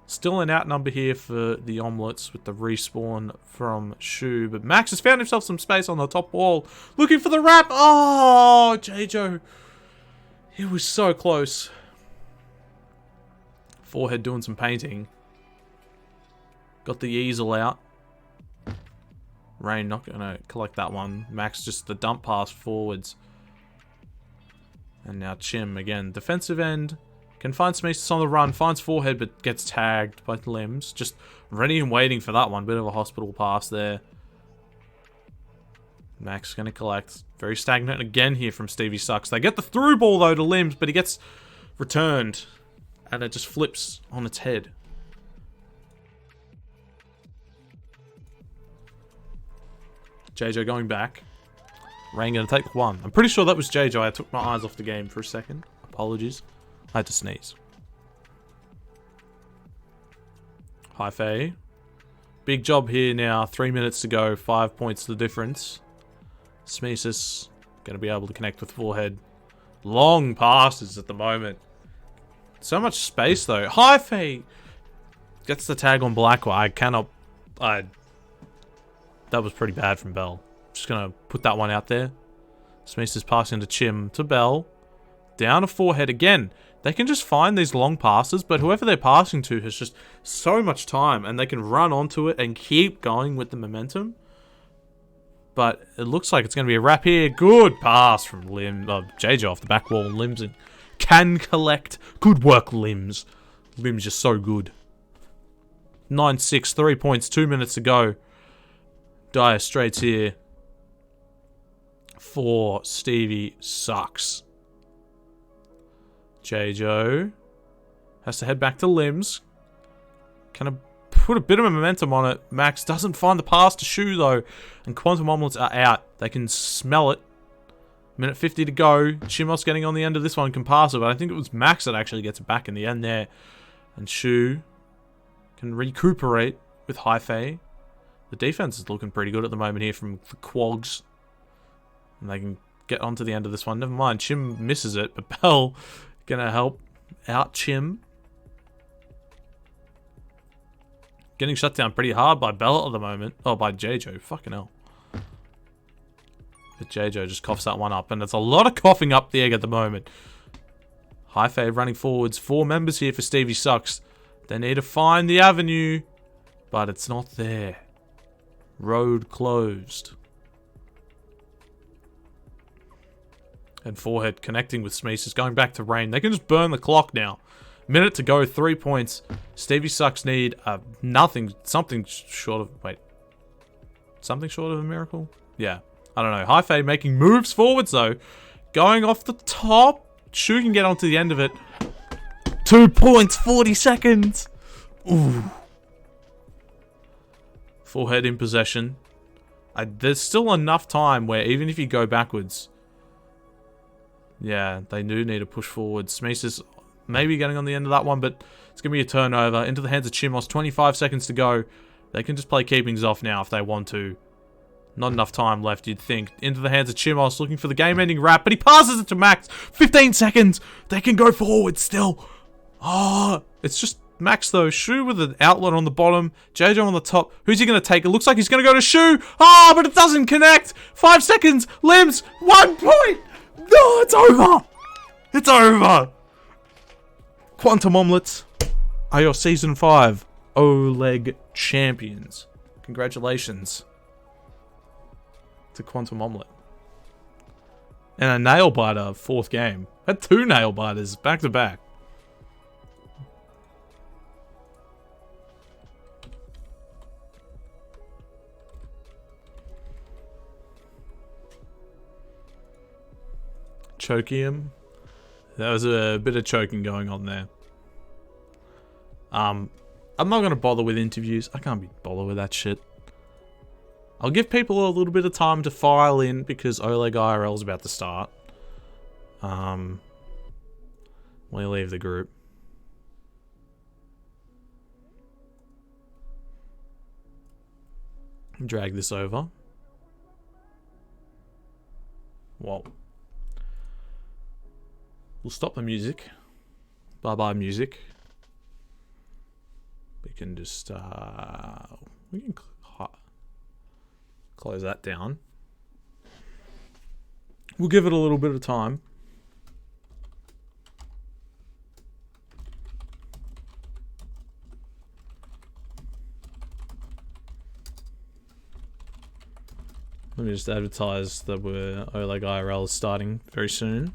Still an outnumber here for the Omelettes with the respawn from Shu. But Max has found himself some space on the top wall. Looking for the wrap. Oh, J-Jo. He was so close. Forehead doing some painting. Got the easel out. Rain not going to collect that one. Max just the dump pass forwards. And now Chim again. Defensive end. Can find Smesis on the run. Finds Forehead but gets tagged by limbs. Just ready and waiting for that one. Bit of a hospital pass there. Max going to collect. Very stagnant again here from Stevie Sucks. They get the through ball though to limbs, but he gets returned. And it just flips on its head. J-Jo going back. Rain going to take one. I'm pretty sure that was J-Jo. I took my eyes off the game for a second. Apologies. I had to sneeze. Hi, Faye. Big job here now. 3 minutes to go. 5 points the difference. Smesis going to be able to connect with Forehead. Long passes at the moment. So much space though. Hi, Faye gets the tag on Blackwell. I cannot. That was pretty bad from Bell. Just gonna put that one out there. Smesis passing to Chim to Bell. Down to Forehead again. They can just find these long passes, but whoever they're passing to has just so much time, and they can run onto it and keep going with the momentum. But it looks like it's going to be a wrap here. Good pass from J-Jo off the back wall. Limbs and can collect. Good work, Limbs. Limbs just so good. 9-6, 3 points, 2 minutes to go. Dire Straits here for Stevie Sucks. J-Jo has to head back to Limbs. Kind of put a bit of momentum on it. Max doesn't find the pass to Shu though. And Quantum Omelettes are out. They can smell it. Minute 50 to go. Chimos getting on the end of this one can pass it. But I think it was Max that actually gets it back in the end there. And Shu can recuperate with Hi-Fei. The defense is looking pretty good at the moment here from the Quogs. And they can get onto the end of this one. Never mind. Chim misses it. But Bell gonna help out Chim. Getting shut down pretty hard by Bell at the moment. Oh, by J-Jo. Fucking hell. But J-Jo just coughs that one up. And there's a lot of coughing up the egg at the moment. Hi-Fei running forwards. 4 members here for Stevie Sucks. They need to find the avenue. But it's not there. Road closed. And Forehead connecting with Smesis. Going back to Rain. They can just burn the clock now. Minute to go, 3 points. Stevie Sucks need something short of, something short of a miracle? Yeah, I don't know. Hi-Fei making moves forwards though. Going off the top. Shu can get onto the end of it. 2 points, 40 seconds. Ooh. Forehead in possession. There's still enough time where even if you go backwards, yeah, they do need to push forward. Smesis maybe getting on the end of that one, but it's going to be a turnover. Into the hands of Chimos. 25 seconds to go. They can just play keepings off now if they want to. Not enough time left, you'd think. Into the hands of Chimos, looking for the game-ending wrap, but he passes it to Max. 15 seconds. They can go forward still. Oh, it's just Max, though. Shu with an outlet on the bottom. JJ on the top. Who's he going to take? It looks like he's going to go to Shu. Oh, but it doesn't connect. 5 seconds. Limbs. 1 point. No, it's over. It's over. Quantum Omelettes are your Season 5 OLEGG champions. Congratulations to Quantum Omelette. And a nail-biter 4th game. Had 2 nail-biters back-to-back. Chokium. There was a bit of choking going on there. I'm not going to bother with interviews. I can't be bothered with that shit. I'll give people a little bit of time to file in because OLEGG IRL is about to start. We leave the group. Drag this over. Whoa. We'll stop the music. Bye-bye music. We can just, we can close that down. We'll give it a little bit of time. Let me just advertise that OLEGG IRL is starting very soon.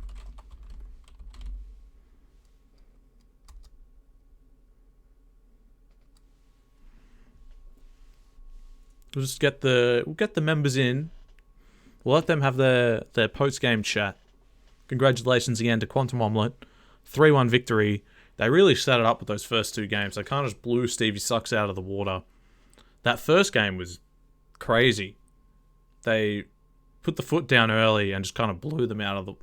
We'll just get the members in. We'll let them have their post-game chat. Congratulations again to Quantum Omelette. 3-1 victory. They really set it up with those first 2 games. They kind of just blew Stevie Sucks out of the water. That first game was crazy. They put the foot down early and just kind of blew them out of the...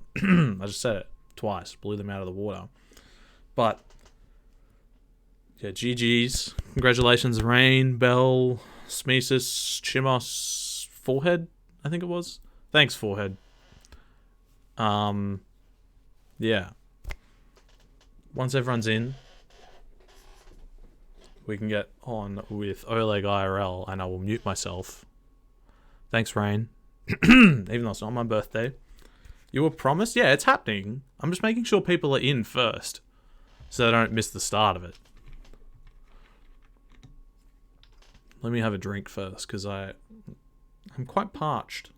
I just said it twice. Blew them out of the water. But, yeah, GG's. Congratulations, Rain, Bell... Smesis, Chimos, Forehead, I think it was. Thanks, Forehead. Yeah. Once everyone's in, we can get on with OLEGG IRL, and I will mute myself. Thanks, Rain. Even though it's not my birthday. You were promised? Yeah, it's happening. I'm just making sure people are in first, so they don't miss the start of it. Let me have a drink first, because I'm quite parched.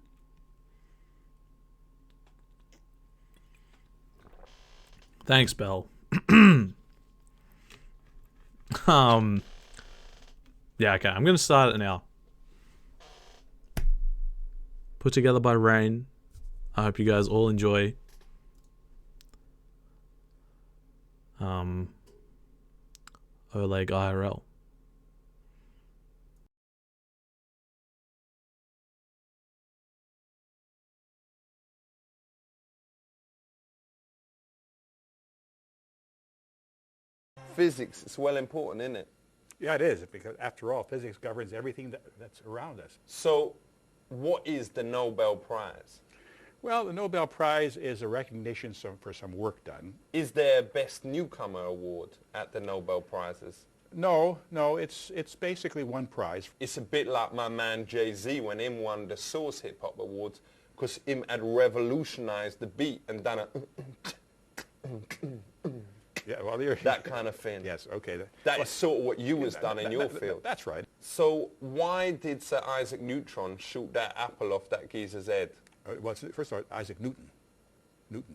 Thanks, Belle. Yeah, okay, I'm going to start it now. Put together by Rain. I hope you guys all enjoy. OLEGG IRL. Physics is well important, isn't it? Yeah, it is, because after all, physics governs everything that's around us. So, what is the Nobel Prize? Well, the Nobel Prize is a recognition for some work done. Is there a Best Newcomer Award at the Nobel Prizes? No, it's basically one prize. It's a bit like my man Jay-Z when him won the Source Hip Hop Awards, because him had revolutionized the beat and done a Yeah, well, that kind of thing. Yes, okay. That is sort of what you was done in your field. That's right. So why did Sir Isaac Newton shoot that apple off that geezer's head? Well, first of all, Isaac Newton.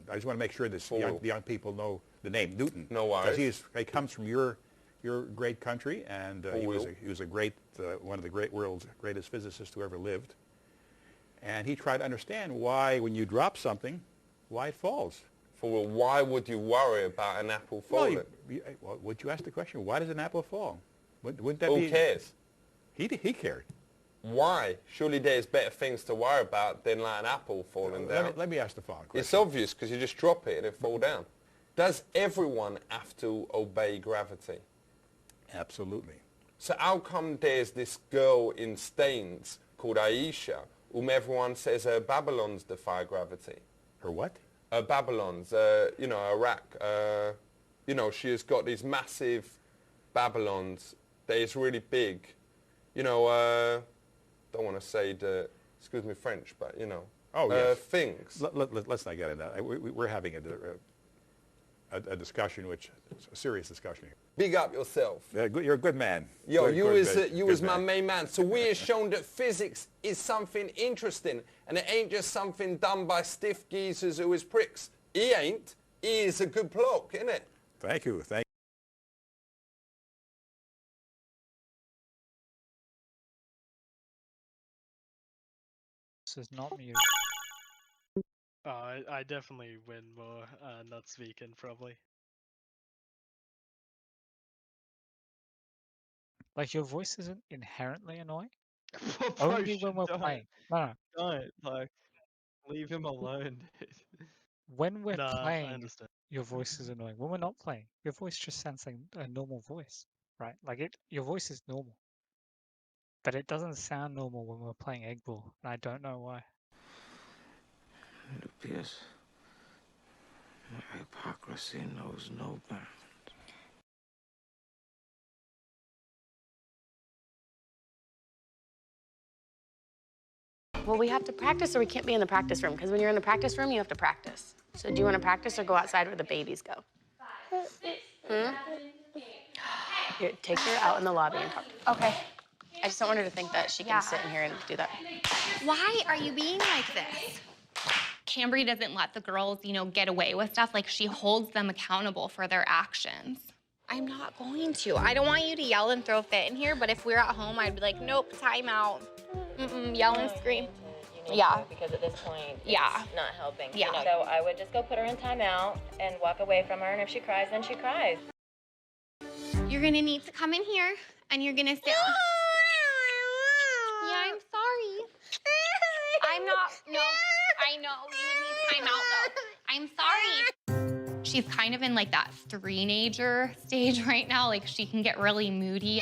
I just want to make sure that the young people know the name Newton. No worries. Because he comes from your great country, and he was a great one of the world's greatest physicists who ever lived. And he tried to understand why, when you drop something, why it falls. Well, why would you worry about an apple falling? Well, would you ask the question, why does an apple fall? Wouldn't that Who cares? He cared. Why? Surely there's better things to worry about than like an apple falling down. Let me ask the following question. It's obvious because you just drop it and it fall down. Does everyone have to obey gravity? Absolutely. So how come there's this girl in Staines called Aisha, whom everyone says her Babylons defy gravity? Her what? Her Babylons, you know, Iraq. You know, she has got these massive Babylons that is really big. You know, don't want to say the, excuse me French, but you know, yes. things. Let's not get into that. We're having a discussion, which is a serious discussion here. Big up yourself. You're a good man. Yo, you good is my man. main man. So we have shown that physics is something interesting, and it ain't just something done by stiff geezers who is pricks. He ain't. He is a good bloke, isn't it? Thank you. Thank This is not mute. I definitely win more not speaking, probably. Like, your voice isn't inherently annoying. Bro, Only when we're playing. No, Don't, like, leave him alone, dude. when we're Nah, I playing, understand. your voice is annoying. When we're not playing, your voice just sounds like a normal voice, right? Like, your voice is normal. But it doesn't sound normal when we're playing Egg Ball, and I don't know why. It appears hypocrisy knows no bounds. Well, we have to practice or we can't be in the practice room, because when you're in the practice room, you have to practice. So do you want to practice or go outside where the babies go? Here, take her out in the lobby and talk. Okay. I just don't want her to think that she can sit in here and do that. Why are you being like this? Cambry doesn't let the girls, you know, get away with stuff. Like, she holds them accountable for their actions. I'm not going to. I don't want you to yell and throw a fit in here, but if we're at home, I'd be like, nope, time out. Yell and scream. Yeah. Because at this point, it's Yeah. not helping. Yeah. So I would just go put her in timeout and walk away from her, and if she cries, then she cries. You're gonna need to come in here, and you're gonna sit. Yeah, I'm sorry. I'm not, no, I know, you need time out though. I'm sorry. She's kind of in like that three-nager stage right now. Like, she can get really moody.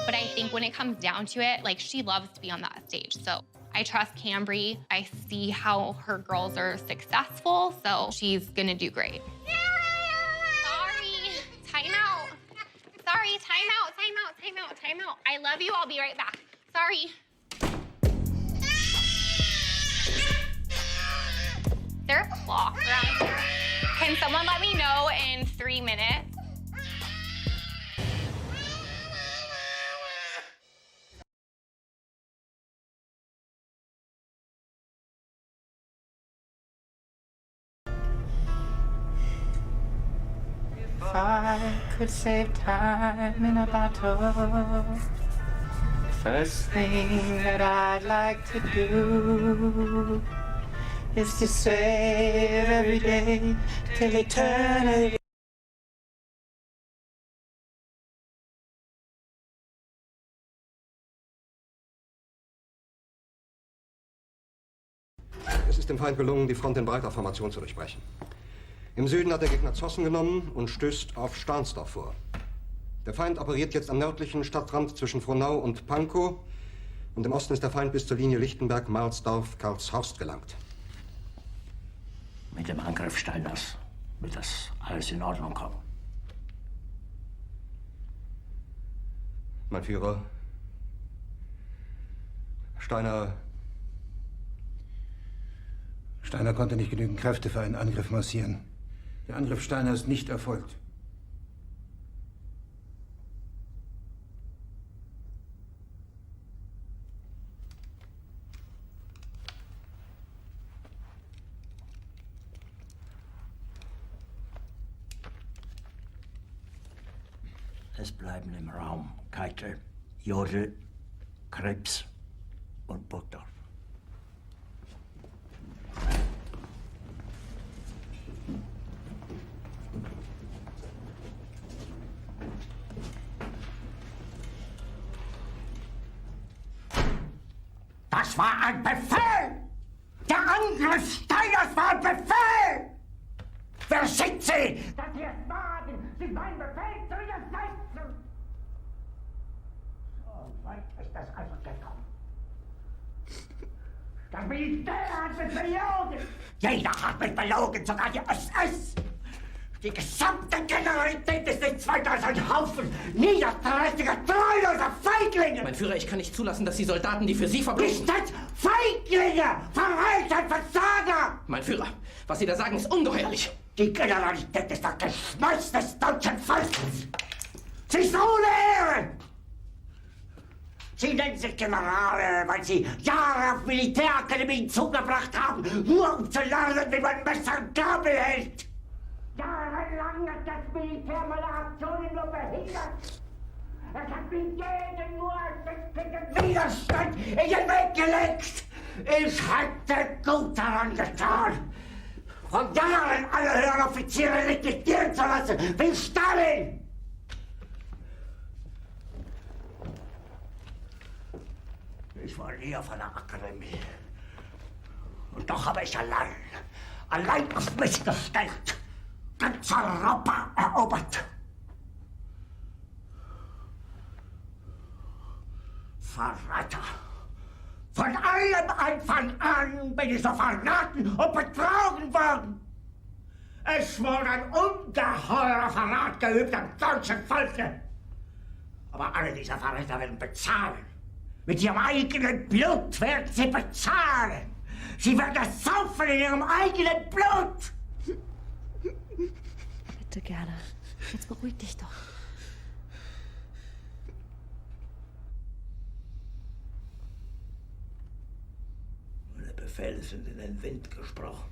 But I think when it comes down to it, like, she loves to be on that stage. So I trust Cambry. I see how her girls are successful, so she's gonna do great. Sorry, time out. Sorry, time out, time out, time out, time out. I love you, I'll be right back. Sorry. Is there a clock around here? Can someone let me know in 3 minutes? If I could save time in a battle, first thing that I'd like to do is to save every day till eternity. Es ist dem Feind gelungen, die Front in breiter Formation zu durchbrechen. Im Süden hat der Gegner Zossen genommen und stößt auf Stahnsdorf vor. Der Feind operiert jetzt am nördlichen Stadtrand zwischen Frohnau und Pankow, und im Osten ist der Feind bis zur Linie Lichtenberg-Marsdorf-Karlshorst gelangt. Mit dem Angriff Steiners wird das alles in Ordnung kommen. Mein Führer, Steiner konnte nicht genügend Kräfte für einen Angriff massieren. Der Angriff Steiner ist nicht erfolgt. Es bleiben im Raum Keitel, Jodl, Krebs und Burgdorf. Das war ein Befehl! Der Angriff Steiners war ein Befehl! Wer sind Sie, dass Sie es wagen, sich meinen Befehl zu widersetzen? So weit ist es also gekommen. Das Militär hat mich belogen. Jeder hat mich belogen, sogar die SS. Die gesamte Generalität ist nichts weiter als ein Haufen niederträchtiger, treuloser Feiglinge. Mein Führer, ich kann nicht zulassen, dass die Soldaten, die für Sie verbringen... Nicht als Feiglinge, Verräter, Versager. Mein Führer, was Sie da sagen, ist ungeheuerlich. Die Generalität ist das Geschmeiß des deutschen Volkes. Sie ist ohne Ehre. Sie nennen sich Generale, weil Sie Jahre auf Militärakademien zugebracht haben, nur um zu lernen, wie man Messer und Gabel hält. Jahrelang hat das Militär meine Aktionen nur behindert. Es hat mir jeden nur ersichtlichen Widerstand in den Weg gelegt. Ich hätte gut daran getan, von Jahren alle höheren Offiziere liquidieren zu lassen, wie Stalin. Ich war nie auf einer Akademie. Und doch habe ich allein auf mich gestellt, ganz Europa erobert. Verräter! Von allem Anfang an bin ich so verraten und betrogen worden. Es wurde ein ungeheurer Verrat geübt am deutschen Volke. Aber alle diese Verräter werden bezahlen. Mit ihrem eigenen Blut werden sie bezahlen. Sie werden es saufen in ihrem eigenen Blut. Bitte, Gerda. Jetzt beruhig dich doch. Meine Befehle sind in den Wind gesprochen.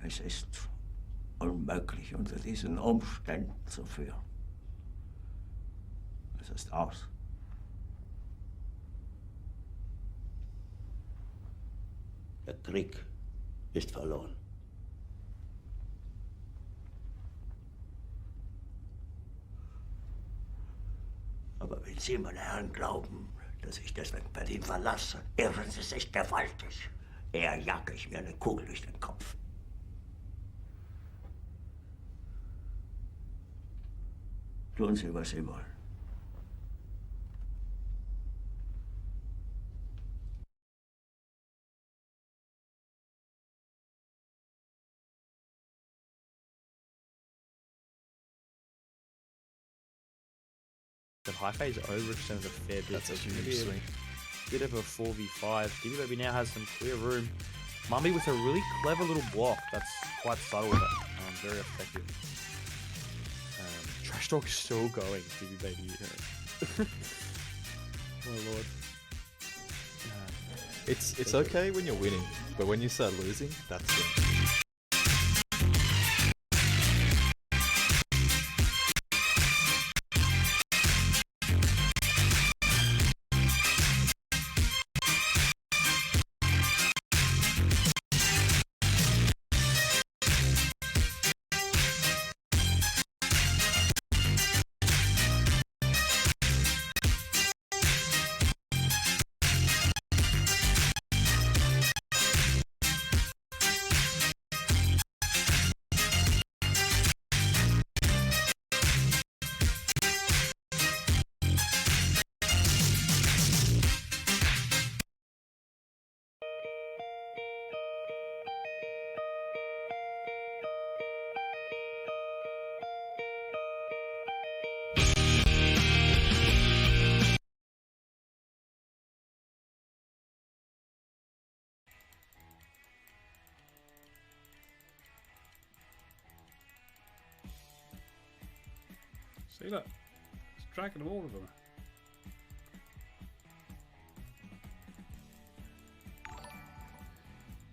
Es ist unmöglich, unter diesen Umständen zu führen. Es ist aus. Der Krieg ist verloren. Aber wenn Sie, meine Herren, glauben, dass ich deswegen Berlin verlasse, irren Sie sich gewaltig. Eher jage ich mir eine Kugel durch den Kopf. Tun Sie, was Sie wollen. The high phase overextends a fair bit. That's a huge swing. Bit of a 4v5. Stevie Baby now has some clear room. Mummy with a really clever little block that's quite subtle but very effective. Trash Talk is still going, Stevie Baby. My lord. It's okay when you're winning, but when you start losing, that's it. See, look, it's dragging all of them.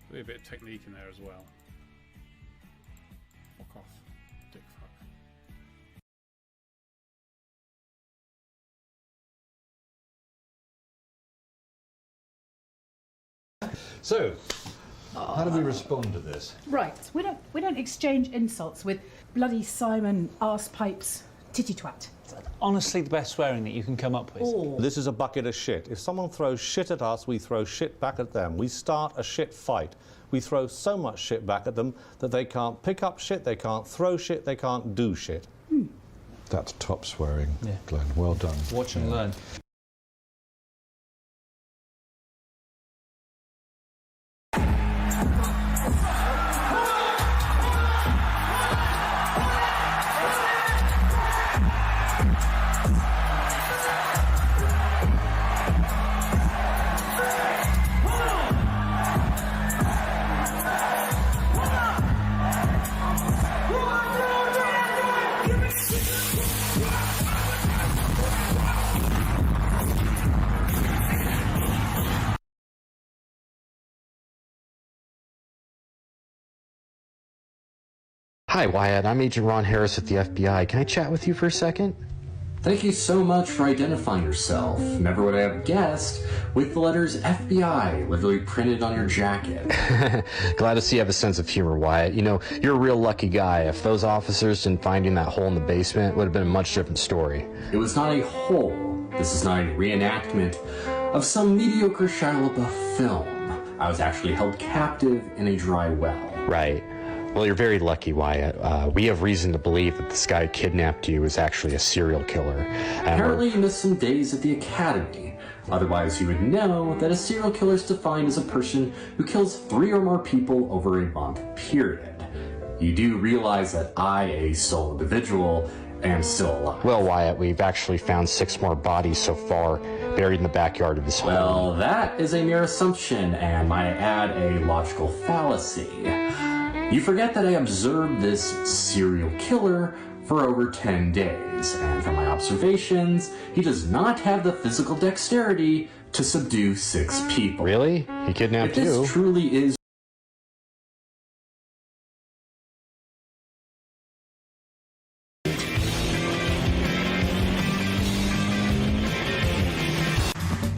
There'll be a bit of technique in there as well. Fuck off, dick fuck. So, how do we respond to this? Right, we don't exchange insults with bloody Simon, arse pipes, titty twat. honestly the best swearing that you can come up with? This is a bucket of shit. If someone throws shit at us, we throw shit back at them. We start a shit fight. We throw so much shit back at them that they can't pick up shit, they can't throw shit, they can't do shit. That's top swearing, Glenn. Well done. Watch and learn. Hi, Wyatt. I'm Agent Ron Harris at the FBI. Can I chat with you for a second? Thank you so much for identifying yourself. Never would I have guessed, with the letters FBI literally printed on your jacket. Glad to see you have a sense of humor, Wyatt. You know, you're a real lucky guy. If those officers didn't find you in that hole in the basement, it would have been a much different story. It was not a hole. This is not a reenactment of some mediocre Shia LaBeouf film. I was actually held captive in a dry well. Right. Well, you're very lucky, Wyatt. We have reason to believe that this guy who kidnapped you is actually a serial killer. Apparently you missed some days at the academy. Otherwise, you would know that a serial killer is defined as a person who kills 3 or more people over a month period. You do realize that I, a sole individual, am still alive. Well, Wyatt, we've actually found 6 more bodies so far, buried in the backyard of this home. Well, that is a mere assumption, and might I add, a logical fallacy. You forget that I observed this serial killer for over 10 days, and from my observations, he does not have the physical dexterity to subdue 6 people. Really? He kidnapped you? If this truly is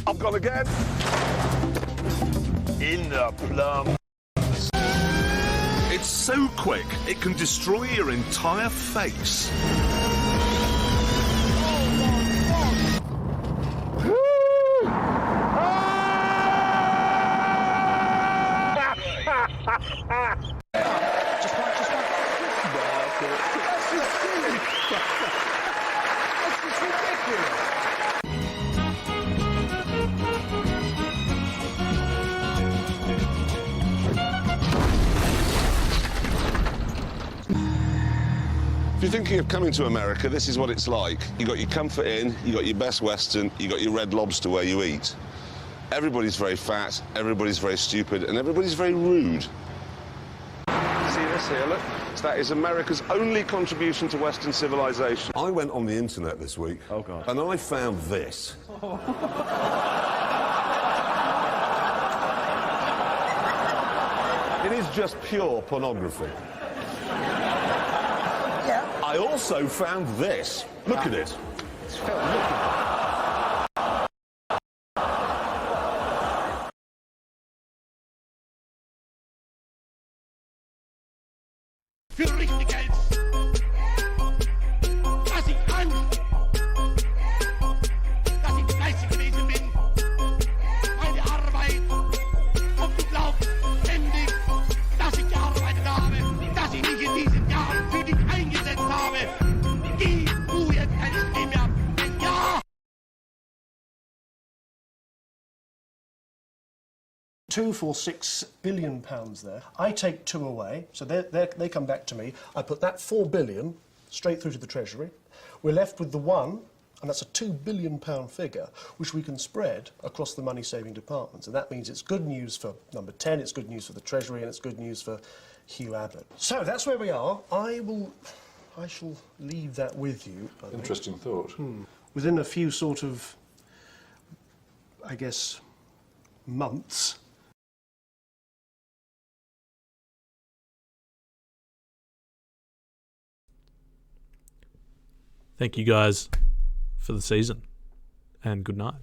I've gone again. In the plum. It's so quick, it can destroy your entire face. If you're thinking of coming to America, this is what it's like. You got your Comfort Inn, you got your Best Western, you got your Red Lobster where you eat. Everybody's very fat, everybody's very stupid, and everybody's very rude. See this here, look? That is America's only contribution to Western civilization. I went on the internet this week, and I found this. It is just pure pornography. I also found this. Look at it. Für richtig Geld. Dass ich Angst, dass ich fleißig gewesen bin. Meine Arbeit. Und du glaubst ständig, dass ich gearbeitet habe, dass ich mich in diesen Jahren für dich eingesetzt habe. Gib du jetzt keine Stimme ab. Denn ja! £246 billion there. I take 2 away, so they come back to me. I put that 4 billion straight through to the Treasury. We're left with the 1, and that's a £2 billion figure, which we can spread across the money-saving departments. And that means it's good news for number 10, it's good news for the Treasury, and it's good news for Hugh Abbott. So that's where we are. I shall leave that with you. Interesting thought. Within a few sort of, I guess, months. Thank you guys for the season, and good night.